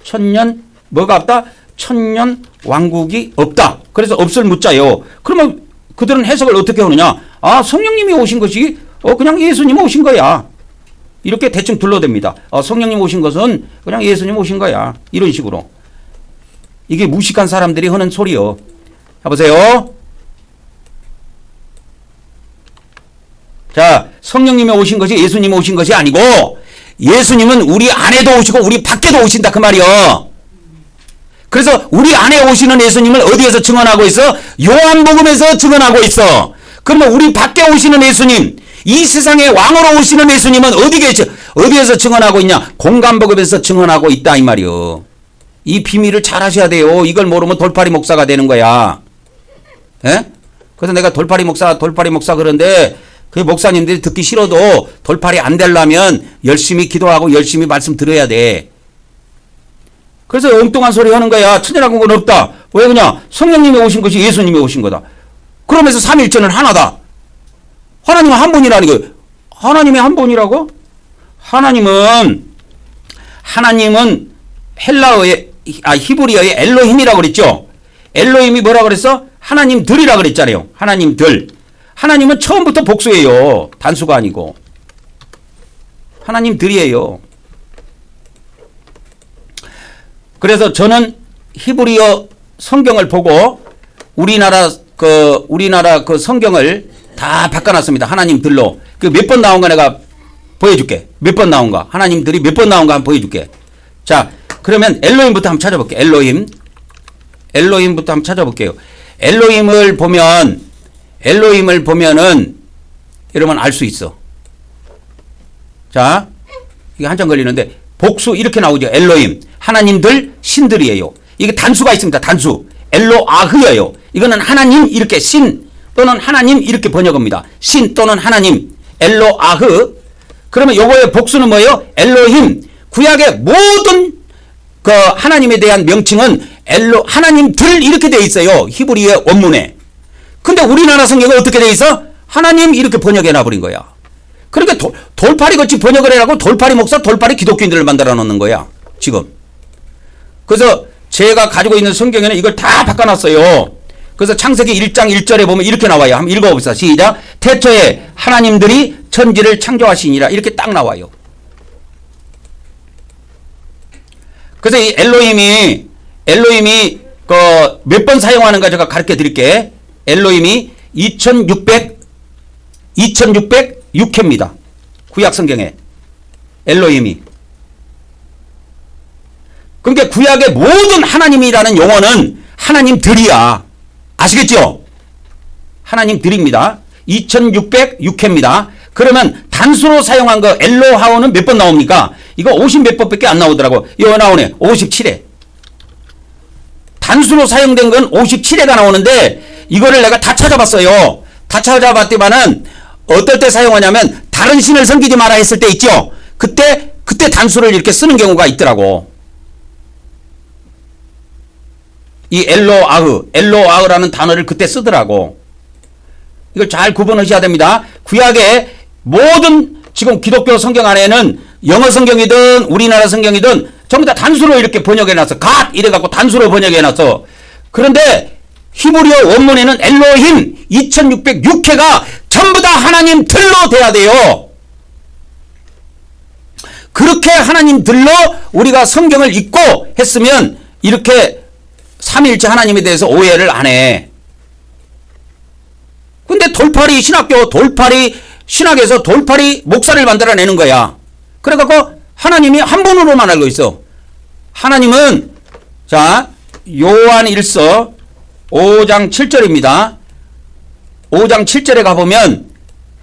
천년 뭐가 없다? 천년 왕국이 없다. 그래서 없을 무자요. 그러면 그들은 해석을 어떻게 하느냐? 아, 성령님이 오신 것이 그냥 예수님 오신 거야. 이렇게 대충 둘러댑니다. 성령님 오신 것은 그냥 예수님 오신 거야. 이런 식으로. 이게 무식한 사람들이 하는 소리요. 해보세요. 자, 성령님이 오신 것이 예수님이 오신 것이 아니고 예수님은 우리 안에도 오시고 우리 밖에도 오신다 그 말이요. 그래서 우리 안에 오시는 예수님을 어디에서 증언하고 있어? 요한복음에서 증언하고 있어. 그러면 우리 밖에 오시는 예수님, 이 세상의 왕으로 오시는 예수님은 어디에서 증언하고 있냐? 공간복음에서 증언하고 있다 이 말이요. 이 비밀을 잘 하셔야 돼요. 이걸 모르면 돌팔이 목사가 되는 거야. 예? 그래서 내가 돌팔이 목사 그런데 그 목사님들이 듣기 싫어도 돌팔이 안 되려면 열심히 기도하고 열심히 말씀 들어야 돼. 그래서 엉뚱한 소리 하는 거야. 천연왕국은 없다. 왜 그냥 성령님이 오신 것이 예수님이 오신 거다. 그러면서 삼일체는 하나다. 하나님은 한 분이라는 거예요. 하나님이 한 분이라고? 하나님은 히브리어의 엘로힘이라고 그랬죠. 엘로힘이 뭐라고 그랬어? 하나님들이라고 그랬잖아요. 하나님들. 하나님은 처음부터 복수예요. 단수가 아니고. 하나님들이에요. 그래서 저는 히브리어 성경을 보고 우리나라 그 성경을 다 바꿔놨습니다. 하나님들로. 그 몇 번 나온 거 내가 보여줄게. 몇 번 나온 거. 하나님들이 몇 번 나온 거 한번 보여줄게. 자, 그러면 엘로힘부터 한번 찾아볼게요. 엘로힘부터 한번 찾아볼게요. 엘로힘을 보면은 여러분 알 수 있어. 자, 이게 한참 걸리는데 복수 이렇게 나오죠. 엘로힘. 하나님들, 신들이에요. 이게 단수가 있습니다. 단수. 엘로아흐예요. 이거는 하나님 이렇게 신 또는 하나님 이렇게 번역합니다. 신 또는 하나님. 엘로아흐. 그러면 요거의 복수는 뭐예요? 엘로힘. 구약의 모든 그 하나님에 대한 명칭은 하나님들 이렇게 돼 있어요. 히브리어 원문에. 근데 우리나라 성경은 어떻게 돼 있어? 하나님 이렇게 번역해 놔버린 거야. 그러니까 돌팔이 같이 번역을 해라고 돌팔이 목사, 돌팔이 기독교인들을 만들어 놓는 거야. 지금. 그래서 제가 가지고 있는 성경에는 이걸 다 바꿔놨어요. 그래서 창세기 1장 1절에 보면 이렇게 나와요. 한번 읽어봅시다. 시작. 태초에 하나님들이 천지를 창조하시니라. 이렇게 딱 나와요. 그래서 이 엘로힘이 몇 번 사용하는가 제가 가르쳐 드릴게. 엘로힘이 2606회입니다. 구약 성경에. 엘로힘이. 그러니까 구약의 모든 하나님이라는 용어는 하나님들이야. 아시겠죠? 하나님들입니다. 2606회입니다. 그러면 단수로 사용한 거 엘로하오는 몇 번 나옵니까? 이거 50 몇 번밖에 안 나오더라고. 이거 나오네. 57회. 단수로 사용된 건 57회가 나오는데 이거를 내가 다 찾아봤어요. 다 찾아봤더니만은 어떨 때 사용하냐면 다른 신을 섬기지 마라 했을 때 있죠. 그때 단수를 이렇게 쓰는 경우가 있더라고. 이 엘로아흐라는 단어를 그때 쓰더라고. 이걸 잘 구분하셔야 됩니다. 구약의 모든 지금 기독교 성경 안에는 영어 성경이든 우리나라 성경이든 전부 다 단수로 이렇게 번역해놨어. 갓 이래갖고 단수로 번역해놨어. 그런데 히브리어 원문에는 엘로힘 2606회가 전부 다 하나님들로 돼야 돼요. 그렇게 하나님들로 우리가 성경을 읽고 했으면 이렇게 삼위일체 하나님에 대해서 오해를 안 해. 근데 돌팔이 신학에서 돌팔이 목사를 만들어내는 거야. 그래갖고 하나님이 한 분으로만 알고 있어. 하나님은 자 요한 1서 5장 7절입니다. 5장 7절에 가보면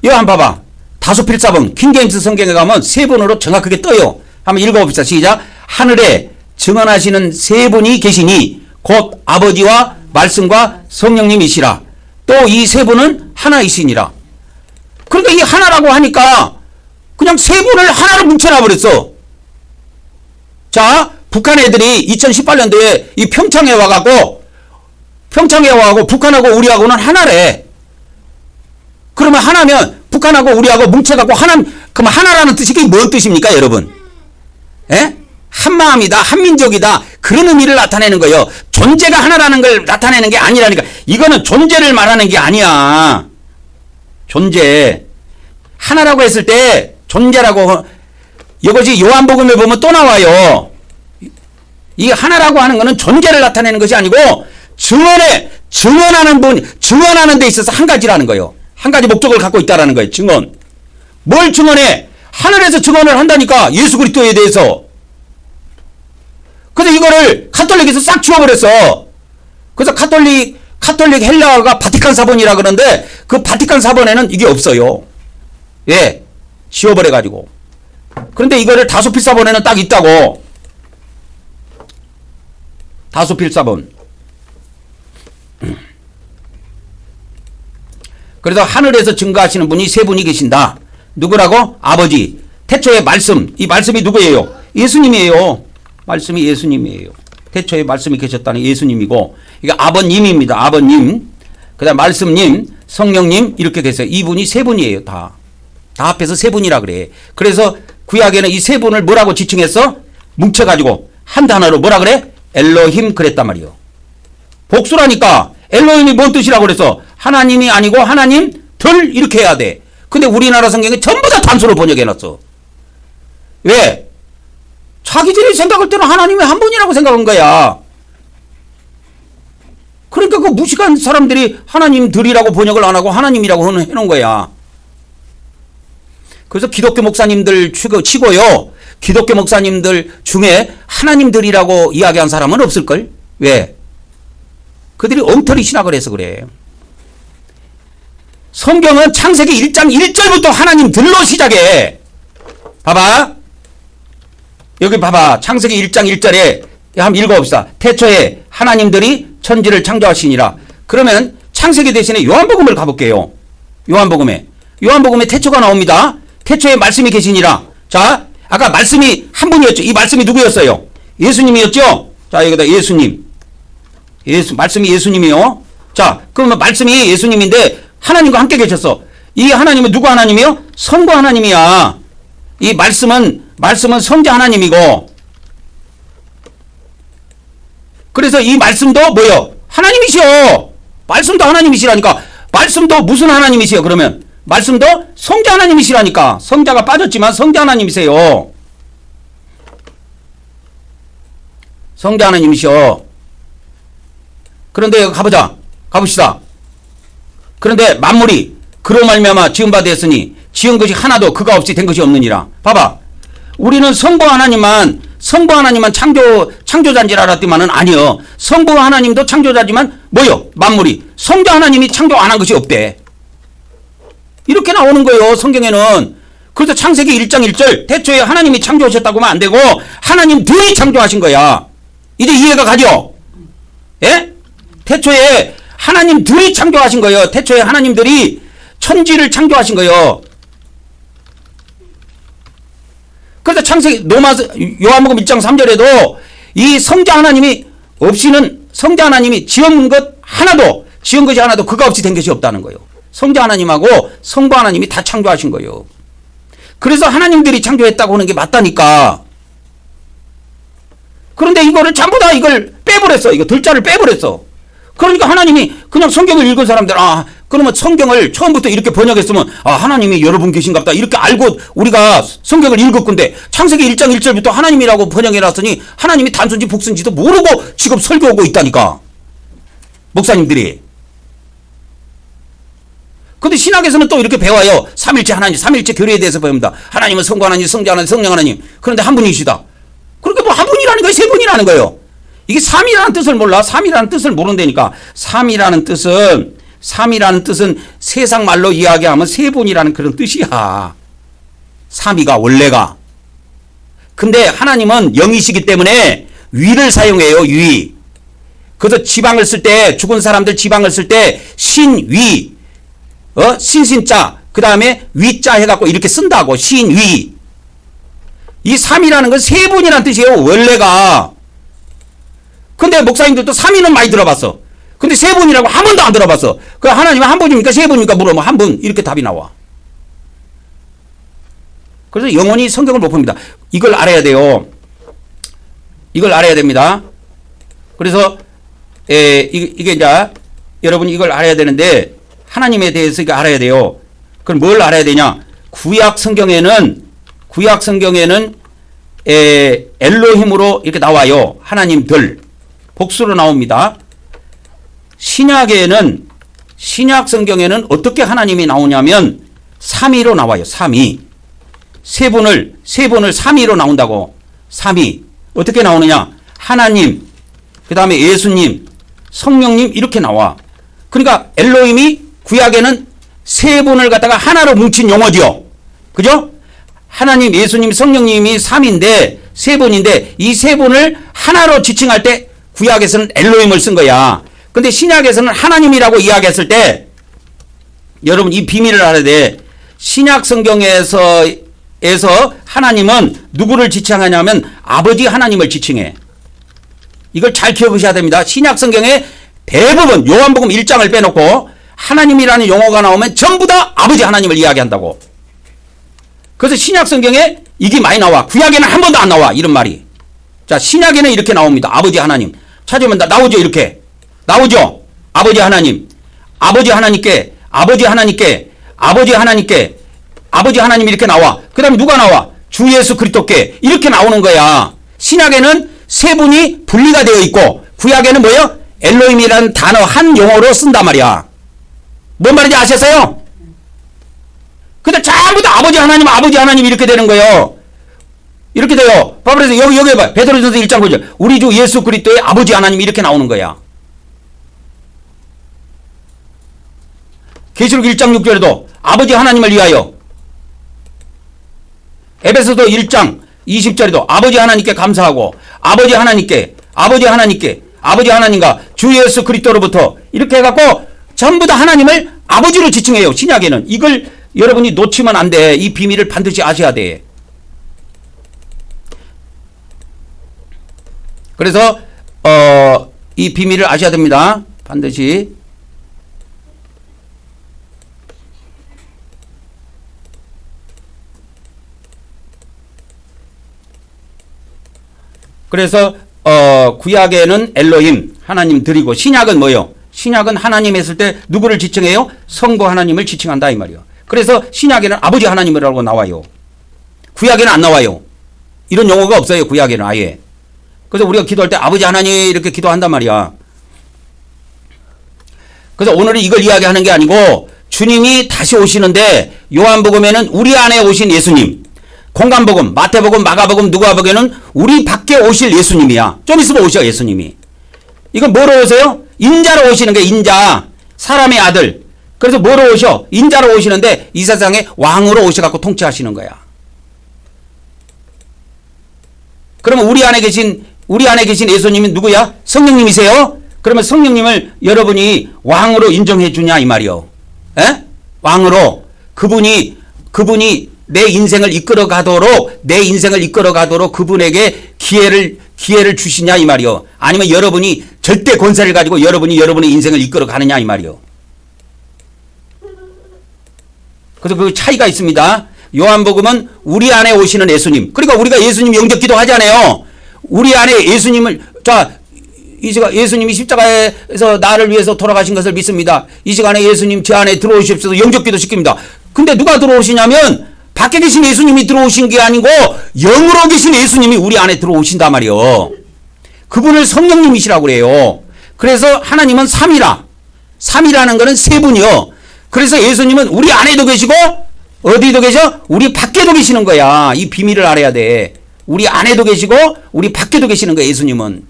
이거 한번 봐봐. 다소필사본 킹제임스 성경에 가면 세 분으로 정확하게 떠요. 한번 읽어봅시다. 시작. 하늘에 증언하시는 세 분이 계시니 곧 아버지와 말씀과 성령님이시라. 또 이 세 분은 하나이시니라. 그러니까 이 하나라고 하니까 그냥 세 분을 하나로 뭉쳐놔버렸어. 자, 북한 애들이 2018년도에 이 평창에 와가고 북한하고 우리하고는 하나래. 그러면 하나면 북한하고 우리하고 뭉쳐갖고 그럼 하나라는 뜻이 그게 뭔 뜻입니까, 여러분? 예? 한마음이다, 한민족이다. 그런 의미를 나타내는 거예요. 존재가 하나라는 걸 나타내는 게 아니라니까. 이거는 존재를 말하는 게 아니야. 존재. 하나라고 했을 때 존재라고 이것이 요한복음에 보면 또 나와요. 이 하나라고 하는 거는 존재를 나타내는 것이 아니고 증언하는 데 있어서 한 가지라는 거예요. 한 가지 목적을 갖고 있다라는 거예요. 증언. 뭘 증언해? 하늘에서 증언을 한다니까. 예수 그리스도에 대해서. 그래서 이거를 카톨릭에서 싹 지워버렸어. 그래서 카톨릭 헬라어가 바티칸 사본이라 그러는데 그 바티칸 사본에는 이게 없어요. 예. 지워버려가지고. 그런데 이거를 다소필사본에는 딱 있다고. 다소필사본. 그래서 하늘에서 증거하시는 분이 세 분이 계신다. 누구라고? 아버지. 태초의 말씀. 이 말씀이 누구예요? 예수님이에요. 말씀이 예수님이에요. 태초에 말씀이 계셨다는 예수님이고, 이게 아버님입니다. 아버님. 그 다음 말씀님, 성령님, 이렇게 돼서 이분이 세 분이에요. 다 합해서 세 분이라 그래. 그래서 구약에는 이 세 분을 뭐라고 지칭했어? 뭉쳐가지고 한 단어로 뭐라 그래? 엘로힘 그랬단 말이에요. 복수라니까. 엘로힘이 뭔 뜻이라고 그랬어? 하나님이 아니고 하나님들 이렇게 해야 돼. 근데 우리나라 성경에 전부 다 단수로 번역해놨어. 왜? 자기들이 생각할 때는 하나님이 한 분이라고 생각한 거야. 그러니까 그 무식한 사람들이 하나님들이라고 번역을 안 하고 하나님이라고 해놓은 거야. 그래서 기독교 목사님들 치고요. 기독교 목사님들 중에 하나님들이라고 이야기한 사람은 없을걸? 왜? 그들이 엉터리 신학을 해서 그래. 성경은 창세기 1장 1절부터 하나님들로 시작해. 봐봐. 여기 봐봐. 창세기 1장 1절에 한번 읽어봅시다. 태초에 하나님들이 천지를 창조하시니라. 그러면 창세기 대신에 요한복음을 가볼게요. 요한복음에 태초가 나옵니다. 태초에 말씀이 계시니라. 자, 아까 말씀이 한 분이었죠. 이 말씀이 누구였어요? 예수님이었죠? 자, 여기다 예수님. 말씀이 예수님이요. 자, 그러면 말씀이 예수님인데 하나님과 함께 계셨어. 이 하나님은 누구 하나님이요? 성부 하나님이야. 이 말씀은 성자 하나님이고, 그래서 이 말씀도 뭐요? 하나님이시여. 말씀도 하나님이시라니까. 말씀도 무슨 하나님이시여? 그러면 말씀도 성자 하나님이시라니까. 성자가 빠졌지만 성자 하나님이세요. 성자 하나님이시여. 그런데 여기 가봅시다. 그런데 만물이 그로 말미암아 지은 바 되었으니 지은 것이 하나도 그가 없이 된 것이 없느니라. 봐봐. 우리는 성부 하나님만 창조자인 줄 알았더만은 아니요. 성부 하나님도 창조자지만 뭐요? 만물이. 성자 하나님이 창조 안 한 것이 없대. 이렇게 나오는 거예요. 성경에는. 그래서 창세기 1장 1절 태초에 하나님이 창조하셨다고 하면 안 되고 하나님 둘이 창조하신 거야. 이제 이해가 가죠? 예? 태초에 하나님 둘이 창조하신 거예요. 태초에 하나님들이 천지를 창조하신 거예요. 그래서 창세기 요한복음 1장 3절에도 이 성자 하나님이 없이는 성자 하나님이 지은 것이 하나도 그가 없이 된 것이 없다는 거예요. 성자 하나님하고 성부 하나님이 다 창조하신 거예요. 그래서 하나님들이 창조했다고 하는 게 맞다니까. 그런데 이거를 전부 다 이걸 빼버렸어. 이거 들자를 빼버렸어. 그러니까 하나님이 그냥 성경을 읽은 사람들, 그러면 성경을 처음부터 이렇게 번역했으면, 하나님이 여러분 계신갑다. 이렇게 알고 우리가 성경을 읽었건데, 창세기 1장 1절부터 하나님이라고 번역해놨으니, 하나님이 단순지 복순지도 모르고 지금 설교하고 있다니까. 목사님들이. 근데 신학에서는 또 이렇게 배워요. 삼일체 하나님, 삼일체 교리에 대해서 배웁니다. 하나님은 성부 하나님, 성자 하나님, 성령 하나님. 그런데 한 분이시다. 그러니까 뭐 한 분이라는 거예요? 세 분이라는 거예요? 이게 삼이라는 뜻을 몰라? 삼이라는 뜻을 모른다니까. 삼이라는 뜻은 세상 말로 이야기하면 세 분이라는 그런 뜻이야. 삼위가 원래가. 근데 하나님은 영이시기 때문에 위를 사용해요. 위. 그래서 지방을 쓸 때, 죽은 사람들 지방을 쓸 때 신위, 신신자, 그 다음에 위자 해갖고 이렇게 쓴다고. 신위. 이 삼이라는 건 세 분이라는 뜻이에요. 원래가. 근데 목사님들도 삼위는 많이 들어봤어. 근데 세 분이라고 한 번도 안 들어봤어. 그 하나님은 한 분입니까? 세 분입니까? 물어보면 한 분. 이렇게 답이 나와. 그래서 영원히 성경을 못 봅니다. 이걸 알아야 돼요. 이걸 알아야 됩니다. 그래서 이게 이제 여러분이 이걸 알아야 되는데 하나님에 대해서 이거 알아야 돼요. 그럼 뭘 알아야 되냐? 구약 성경에는 엘로힘으로 이렇게 나와요. 하나님들. 복수로 나옵니다. 신약 성경에는 어떻게 하나님이 나오냐면 삼위로 나와요. 삼위. 세 분을 삼위로 나온다고. 삼위. 어떻게 나오느냐? 하나님, 그 다음에 예수님, 성령님 이렇게 나와. 그러니까 엘로힘이 구약에는 세 분을 갖다가 하나로 뭉친 용어죠. 그죠? 하나님, 예수님, 성령님이 삼인데 세 분인데 이 세 분을 하나로 지칭할 때 구약에서는 엘로힘을 쓴 거야. 근데 신약에서는 하나님이라고 이야기했을 때 여러분 이 비밀을 알아야 돼. 신약 성경에서 하나님은 누구를 지칭하냐면 아버지 하나님을 지칭해. 이걸 잘 기억하셔야 됩니다. 신약 성경에 대부분 요한복음 1장을 빼놓고 하나님이라는 용어가 나오면 전부 다 아버지 하나님을 이야기한다고. 그래서 신약 성경에 이게 많이 나와. 구약에는 한 번도 안 나와. 이런 말이. 자, 신약에는 이렇게 나옵니다. 아버지 하나님. 찾으면 나오죠. 이렇게. 나오죠. 아버지 하나님. 아버지 하나님께, 아버지 하나님께, 아버지 하나님께, 아버지 하나님 이렇게 나와. 그 다음에 누가 나와? 주 예수 그리스도께. 이렇게 나오는 거야. 신약에는 세 분이 분리가 되어 있고 구약에는 뭐예요? 엘로힘이라는 단어 한 용어로 쓴단 말이야. 뭔 말인지 아셨어요? 근데 전부 다 아버지 하나님 이렇게 되는 거예요. 이렇게 돼요. 그래서 여기 봐. 베드로전서 1장 9절. 우리 주 예수 그리스도의 아버지 하나님 이렇게 나오는 거야. 계시록 1장 6절에도 아버지 하나님을 위하여. 에베소서 1장 20절에도 아버지 하나님께 감사하고 아버지 하나님과 주 예수 그리스도로부터 이렇게 해갖고 전부 다 하나님을 아버지로 지칭해요. 신약에는. 이걸 여러분이 놓치면 안 돼. 이 비밀을 반드시 아셔야 돼. 그래서 이 비밀을 아셔야 됩니다. 반드시. 그래서 구약에는 엘로힘 하나님 드리고 신약은 뭐예요? 신약은 하나님 했을 때 누구를 지칭해요? 성부 하나님을 지칭한다 이 말이에요. 그래서 신약에는 아버지 하나님이라고 나와요. 구약에는 안 나와요. 이런 용어가 없어요. 구약에는 아예. 그래서 우리가 기도할 때 아버지 하나님 이렇게 기도한단 말이야. 그래서 오늘은 이걸 이야기하는 게 아니고 주님이 다시 오시는데 요한복음에는 우리 안에 오신 예수님, 공간복음, 마태복음, 마가복음, 누가복음에는 우리 밖에 오실 예수님이야. 좀 있으면 오셔 예수님이. 이건 뭐로 오세요? 인자로 오시는 게 인자, 사람의 아들. 그래서 뭐로 오셔? 인자로 오시는데 이 세상에 왕으로 오셔갖고 통치하시는 거야. 그러면 우리 안에 계신 예수님이 누구야? 성령님이세요? 그러면 성령님을 여러분이 왕으로 인정해 주냐 이 말이요. 에? 왕으로 그분이 내 인생을 이끌어 가도록 그분에게 기회를 주시냐 이 말이요. 아니면 여러분이 절대 권세를 가지고 여러분이 여러분의 인생을 이끌어 가느냐 이 말이요. 그래서 그 차이가 있습니다. 요한복음은 우리 안에 오시는 예수님. 그러니까 우리가 예수님 영접 기도하잖아요. 우리 안에 예수님을 예수님이 십자가에서 나를 위해서 돌아가신 것을 믿습니다. 이 시간에 예수님 제 안에 들어오십시오. 영접 기도 시킵니다. 근데 누가 들어오시냐면 밖에 계신 예수님이 들어오신 게 아니고 영으로 계신 예수님이 우리 안에 들어오신단 말이요. 그분을 성령님이시라고 그래요. 그래서 하나님은 삼이라는 것은 세 분이요. 그래서 예수님은 우리 안에도 계시고 어디도 계셔? 우리 밖에도 계시는 거야. 이 비밀을 알아야 돼. 우리 안에도 계시고 우리 밖에도 계시는 거야, 예수님은.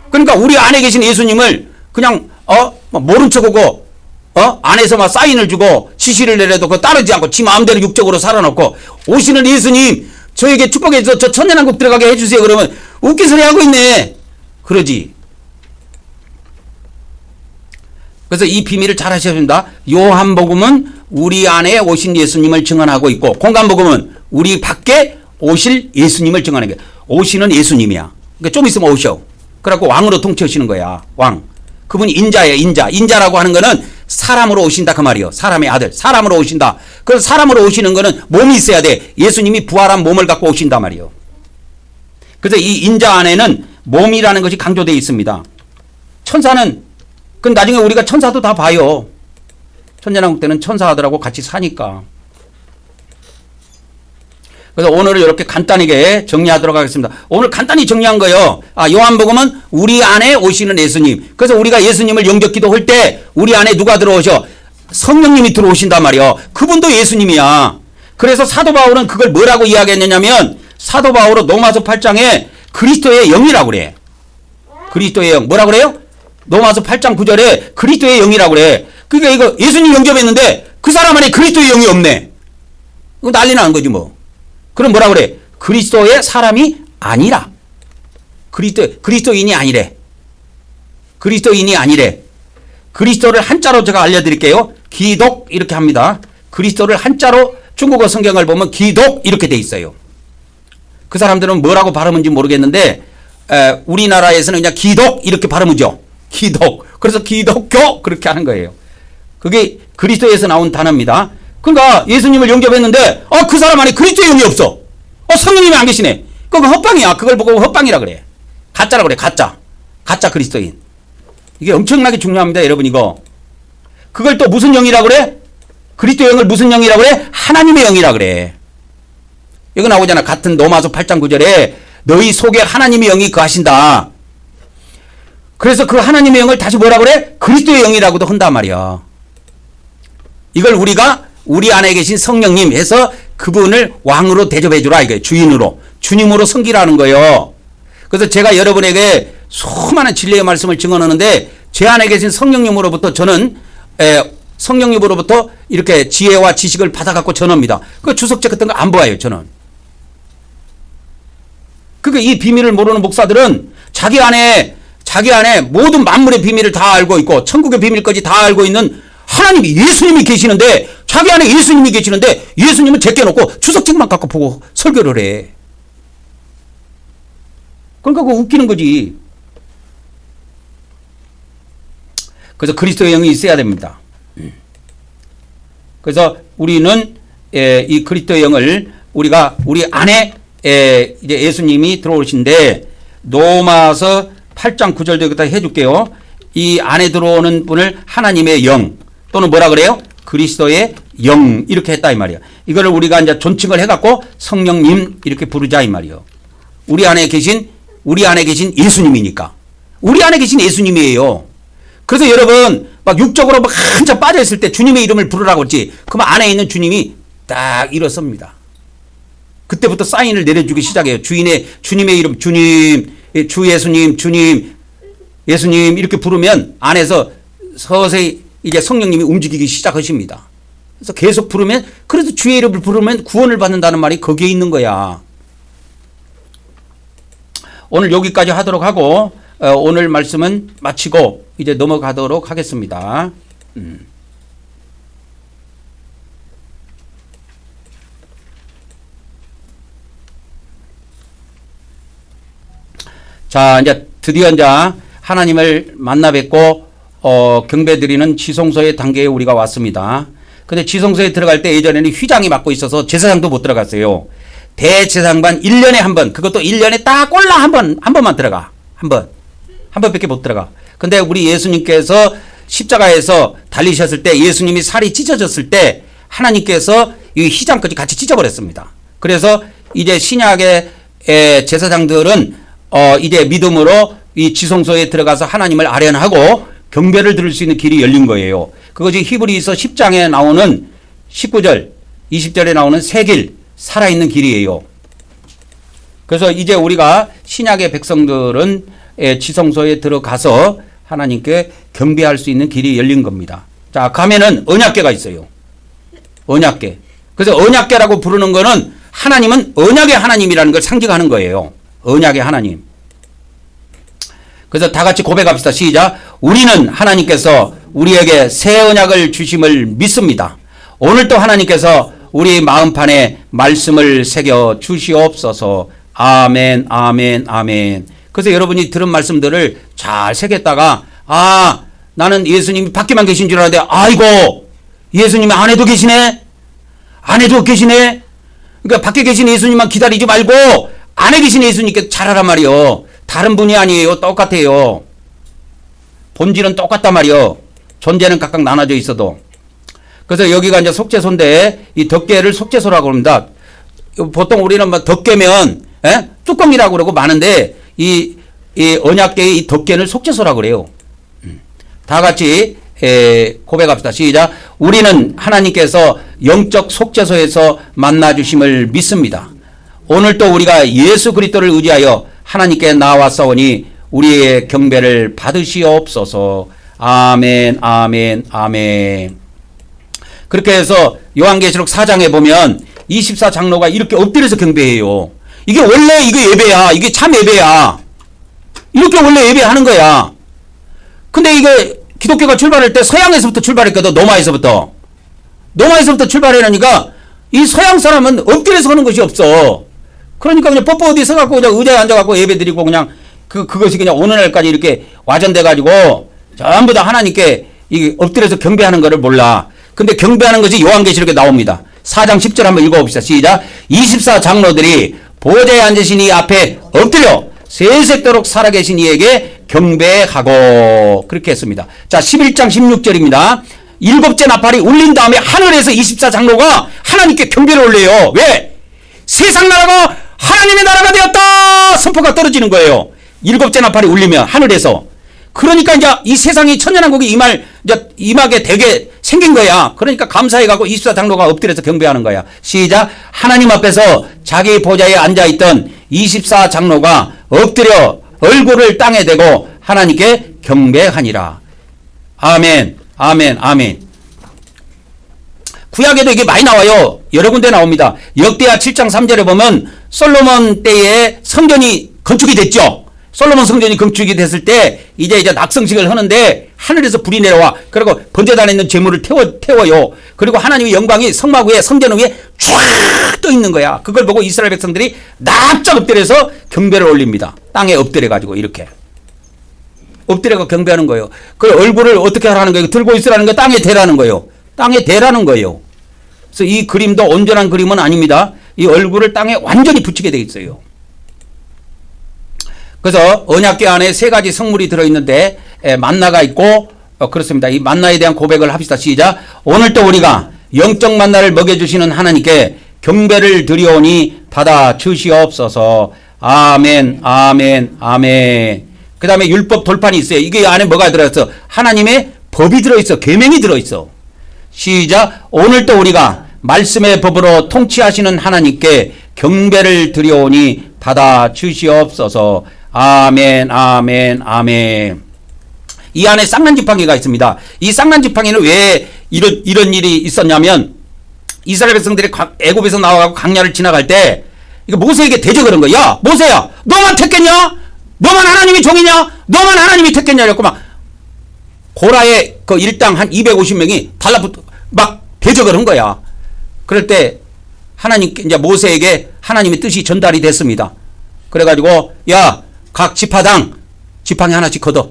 그러니까 우리 안에 계신 예수님을 그냥 모른 척하고 안에서 막 사인을 주고 지시를 내려도 그거 따르지 않고 지 마음대로 육적으로 살아놓고 오시는 예수님 저에게 축복해서 저 천년왕국 들어가게 해주세요. 그러면 웃긴 소리 하고 있네. 그러지. 그래서 이 비밀을 잘 하셔야 됩니다. 요한복음은 우리 안에 오신 예수님을 증언하고 있고 공간복음은 우리 밖에 오실 예수님을 증언하는 거야. 오시는 예수님이야. 그러니까 좀 있으면 오셔. 그래갖고 왕으로 통치하시는 거야. 왕. 그분이 인자예요. 인자라고 하는 거는 사람으로 오신다 그 말이요. 사람의 아들. 사람으로 오신다. 그래서 사람으로 오시는 거는 몸이 있어야 돼. 예수님이 부활한 몸을 갖고 오신다 말이요. 그래서 이 인자 안에는 몸이라는 것이 강조되어 있습니다. 천사는 나중에 우리가 천사도 다 봐요. 천년왕국 때는 천사들하고 같이 사니까. 그래서 오늘은 이렇게 간단하게 정리하도록 하겠습니다. 오늘 간단히 정리한 거예요. 요한복음은 우리 안에 오시는 예수님. 그래서 우리가 예수님을 영접 기도할 때 우리 안에 누가 들어오셔? 성령님이 들어오신단 말이에요. 그분도 예수님이야. 그래서 사도 바울은 그걸 뭐라고 이야기했냐면 사도 바울은 로마서 8장에 그리스도의 영이라고 그래. 그리스도의 영. 뭐라고 그래요? 로마서 8장 9절에 그리스도의 영이라고 그래. 그러니까 이거 예수님 영접했는데 그 사람 안에 그리스도의 영이 없네. 이거 난리 나는 거지 뭐. 그럼 뭐라 그래? 그리스도의 사람이 아니라. 그리스도인이 아니래. 그리스도인이 아니래. 그리스도를 한자로 제가 알려드릴게요. 기독 이렇게 합니다. 그리스도를 한자로 중국어 성경을 보면 기독 이렇게 돼 있어요. 그 사람들은 뭐라고 발음인지 모르겠는데 우리나라에서는 그냥 기독 이렇게 발음이죠. 기독. 그래서 기독교 그렇게 하는 거예요. 그게 그리스도에서 나온 단어입니다. 그러니까 예수님을 영접했는데 그 사람 안에 그리스도의 영이 없어. 성령님이 안 계시네. 그거 헛방이야. 그걸 보고 헛방이라 그래. 가짜라 그래. 가짜 그리스도인. 이게 엄청나게 중요합니다. 여러분 이거. 그걸 또 무슨 영이라 그래? 그리스도 영을 무슨 영이라 그래? 하나님의 영이라 그래. 이거 나오잖아. 같은 로마서 8장 9절에 너희 속에 하나님의 영이 거하신다. 그래서 그 하나님의 영을 다시 뭐라 그래? 그리스도의 영이라고도 한단 말이야. 이걸 우리가 우리 안에 계신 성령님 해서 그분을 왕으로 대접해 주라 이거예요. 주인으로. 주님으로 섬기라는 거예요. 그래서 제가 여러분에게 수많은 진리의 말씀을 증언하는데 제 안에 계신 성령님으로부터 저는 성령님으로부터 이렇게 지혜와 지식을 받아갖고 전합니다. 그 주석책 같은 거 안 보아요. 저는. 그러니까 이 비밀을 모르는 목사들은 자기 안에 모든 만물의 비밀을 다 알고 있고 천국의 비밀까지 다 알고 있는 하나님이 예수님이 계시는데 자기 안에 예수님이 계시는데 예수님은 제껴놓고 주석책만 갖고 보고 설교를 해. 그러니까 그거 웃기는 거지. 그래서 그리스도의 영이 있어야 됩니다. 그래서 우리는 이 그리스도의 영을 우리가 우리 안에 이제 예수님이 들어오신데 로마서 8장 9절도 여기다 해줄게요. 이 안에 들어오는 분을 하나님의 영 또는 뭐라 그래요? 그리스도의 영 이렇게 했다 이 말이야. 이거를 우리가 이제 존칭을 해갖고 성령님 이렇게 부르자 이 말이요. 우리 안에 계신 예수님이니까. 우리 안에 계신 예수님이에요. 그래서 여러분 막 육적으로 막 한참 빠져 있을 때 주님의 이름을 부르라고 했지. 그럼 안에 있는 주님이 딱 일어섭니다. 그때부터 사인을 내려주기 시작해요. 주님의 이름 주님, 주 예수님, 주님, 예수님 이렇게 부르면 안에서 서서히 이제 성령님이 움직이기 시작하십니다. 그래서 계속 부르면 그래도 주의 이름을 부르면 구원을 받는다는 말이 거기에 있는 거야. 오늘 여기까지 하도록 하고 오늘 말씀은 마치고 이제 넘어가도록 하겠습니다. 자, 이제 드디어 이제 하나님을 만나 뵙고 경배드리는 지성소의 단계에 우리가 왔습니다. 근데 지성소에 들어갈 때 예전에는 휘장이 맡고 있어서 제사장도 못 들어갔어요. 대제사장만 1년에 한 번, 그것도 1년에 딱 꼴라 한 번만 들어가. 한 번밖에 못 들어가. 근데 우리 예수님께서 십자가에서 달리셨을 때 예수님이 살이 찢어졌을 때 하나님께서 이 휘장까지 같이 찢어버렸습니다. 그래서 이제 신약의 제사장들은 이제 믿음으로 이 지성소에 들어가서 하나님을 아련하고 경배를 드릴 수 있는 길이 열린 거예요. 그것이 히브리서 10장에 나오는 19절, 20절에 나오는 새 길, 살아있는 길이에요. 그래서 이제 우리가 신약의 백성들은 지성소에 들어가서 하나님께 경배할 수 있는 길이 열린 겁니다. 자, 가면은 언약궤가 있어요. 언약궤. 그래서 언약궤라고 부르는 거는 하나님은 언약의 하나님이라는 걸 상징하는 거예요. 언약의 하나님. 그래서 다 같이 고백합시다. 시작. 우리는 하나님께서 우리에게 새 언약을 주심을 믿습니다. 오늘도 하나님께서 우리 마음판에 말씀을 새겨 주시옵소서. 아멘, 아멘, 아멘. 그래서 여러분이 들은 말씀들을 잘 새겼다가 나는 예수님이 밖에만 계신 줄 알았는데 아이고 예수님이 안에도 계시네. 안에도 계시네. 그러니까 밖에 계신 예수님만 기다리지 말고 안에 계신 예수님께 잘하란 말이요. 다른 분이 아니에요. 똑같아요. 본질은 똑같단 말이요. 존재는 각각 나눠져 있어도. 그래서 여기가 이제 속죄소인데 이 덮개를 속죄소라고 합니다. 보통 우리는 뭐 덮개면 뚜껑이라고 그러고 많은데 이 언약궤의 이 덮개를 속죄소라고 그래요. 다 같이 고백합시다. 시작. 우리는 하나님께서 영적 속죄소에서 만나주심을 믿습니다. 오늘도 우리가 예수 그리스도를 의지하여 하나님께 나왔사오니 우리의 경배를 받으시옵소서. 아멘, 아멘, 아멘. 그렇게 해서 요한계시록 4장에 보면 24장로가 이렇게 엎드려서 경배해요. 이게 원래 이게 예배야. 이게 참 예배야. 이렇게 원래 예배하는 거야. 근데 이게 기독교가 출발할 때 서양에서부터 출발했거든. 로마에서부터. 로마에서부터 출발해놓으니까 이 서양 사람은 엎드려서 하는 것이 없어. 그러니까 그냥 뻣뻣 어디 서갖고 그냥 의자에 앉아갖고 예배 드리고 그냥 그것이 그냥 오늘날까지 이렇게 와전돼가지고 전부 다 하나님께 이 엎드려서 경배하는 거를 몰라. 근데 경배하는 것이 요한계시록에 나옵니다. 4장 10절 한번 읽어봅시다. 시작. 24장로들이 보좌에 앉으신 이 앞에 엎드려 세세토록 살아계신 이에게 경배하고 그렇게 했습니다. 자, 11장 16절입니다. 일곱째 나팔이 울린 다음에 하늘에서 24장로가 하나님께 경배를 올려요. 왜? 세상 나라가 하나님의 나라가 되었다! 선포가 떨어지는 거예요. 일곱째 나팔이 울리면 하늘에서. 그러니까 이제 이 세상이 천년왕국이 임하게 되게 생긴 거야. 그러니까 감사해가고 24장로가 엎드려서 경배하는 거야. 시작. 하나님 앞에서 자기 보좌에 앉아있던 24장로가 엎드려 얼굴을 땅에 대고 하나님께 경배하니라. 아멘, 아멘, 아멘. 구약에도 이게 많이 나와요. 여러 군데 나옵니다. 역대하 7장 3절에 보면 솔로몬 때에 성전이 건축이 됐죠. 솔로몬 성전이 건축이 됐을 때 이제 낙성식을 하는데 하늘에서 불이 내려와. 그리고 번제단에 있는 재물을 태워요. 그리고 하나님의 영광이 성막 위에 성전 위에 쫙 떠 있는 거야. 그걸 보고 이스라엘 백성들이 납작 엎드려서 경배를 올립니다. 땅에 엎드려가지고 이렇게 엎드려가 경배하는 거예요. 그 얼굴을 어떻게 하라는 거예요? 들고 있으라는 거 땅에 대라는 거예요. 땅에 대라는 거예요. 그래서 이 그림도 온전한 그림은 아닙니다. 이 얼굴을 땅에 완전히 붙이게 돼 있어요. 그래서 언약궤 안에 세 가지 성물이 들어있는데 만나가 있고 그렇습니다. 이 만나에 대한 고백을 합시다. 시작. 오늘도 우리가 영적 만나를 먹여주시는 하나님께 경배를 드리오니 받아 주시옵소서. 아멘, 아멘, 아멘. 그 다음에 율법 돌판이 있어요. 이게 안에 뭐가 들어있어? 하나님의 법이 들어있어. 계명이 들어있어. 시작. 오늘도 우리가 말씀의 법으로 통치하시는 하나님께 경배를 드리오니 받아 주시옵소서. 아멘, 아멘, 아멘. 이 안에 쌍난지팡이가 있습니다. 이 쌍난지팡이는 왜 이런 일이 있었냐면 이스라엘 백성들이 애굽에서 나와가고 광야를 지나갈 때 이거 모세에게 대적을 한 거야. 야, 모세야, 너만 택했냐? 너만 하나님이 종이냐? 너만 하나님이 택했냐? 이랬고 막 고라의 그 일당 한 250명이 달라붙어 막 대적을 한 거야. 그럴 때 하나님 이제 모세에게 하나님의 뜻이 전달이 됐습니다. 그래가지고 야, 각 지파당 지팡이 하나씩 걷어.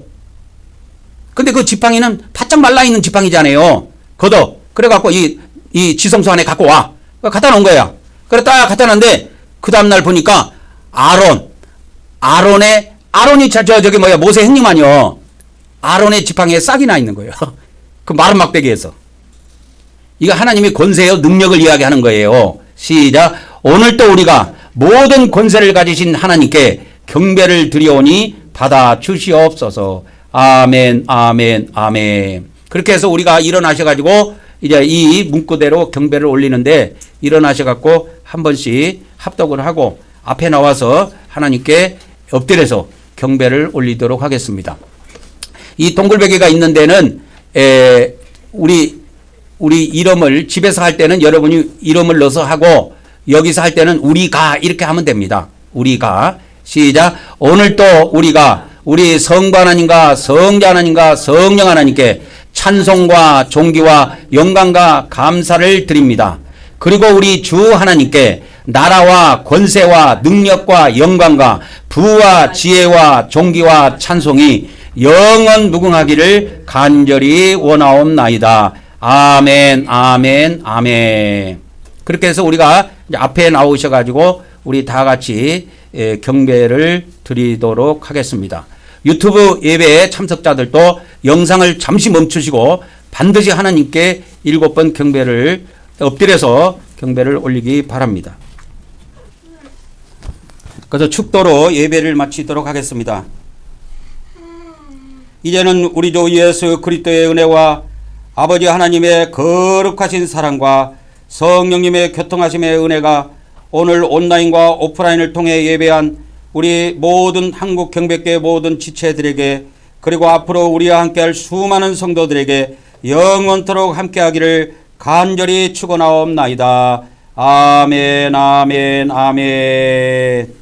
근데 그 지팡이는 바짝 말라있는 지팡이잖아요. 걷어. 그래갖고 이 지성소 안에 갖고 와. 갖다 놓은 거야. 그래 딱 갖다 놨는데 그 다음날 보니까 아론이 저기 뭐야 모세 형님 아니요. 아론의 지팡이에 싹이 나 있는 거예요. 그 마른 막대기에서. 이거 하나님의 권세요 능력을 이야기하는 거예요. 시작. 오늘도 우리가 모든 권세를 가지신 하나님께 경배를 드리오니 받아 주시옵소서. 아멘, 아멘, 아멘. 그렇게 해서 우리가 일어나셔가지고 이제 이 문구대로 경배를 올리는데 일어나셔갖고 한 번씩 합독을 하고 앞에 나와서 하나님께 엎드려서 경배를 올리도록 하겠습니다. 이 동글베개가 있는 데는 우리 이름을 집에서 할 때는 여러분이 이름을 넣어서 하고 여기서 할 때는 우리가 이렇게 하면 됩니다. 우리가 시작. 오늘도 우리가 우리 성부 하나님과 성자 하나님과 성령 하나님께 찬송과 존귀와 영광과 감사를 드립니다. 그리고 우리 주 하나님께 나라와 권세와 능력과 영광과 부와 지혜와 존귀와 찬송이 영원 무궁하기를 간절히 원하옵나이다. 아멘, 아멘, 아멘. 그렇게 해서 우리가 이제 앞에 나오셔가지고 우리 다 같이 경배를 드리도록 하겠습니다. 유튜브 예배에 참석자들도 영상을 잠시 멈추시고 반드시 하나님께 7번 경배를 엎드려서 경배를 올리기 바랍니다. 그래서 축도로 예배를 마치도록 하겠습니다. 이제는 우리 주 예수 그리스도의 은혜와 아버지 하나님의 거룩하신 사랑과 성령님의 교통하심의 은혜가 오늘 온라인과 오프라인을 통해 예배한 우리 모든 한국 경배교회 모든 지체들에게 그리고 앞으로 우리와 함께할 수많은 성도들에게 영원토록 함께하기를 간절히 축원하옵나이다. 아멘, 아멘, 아멘.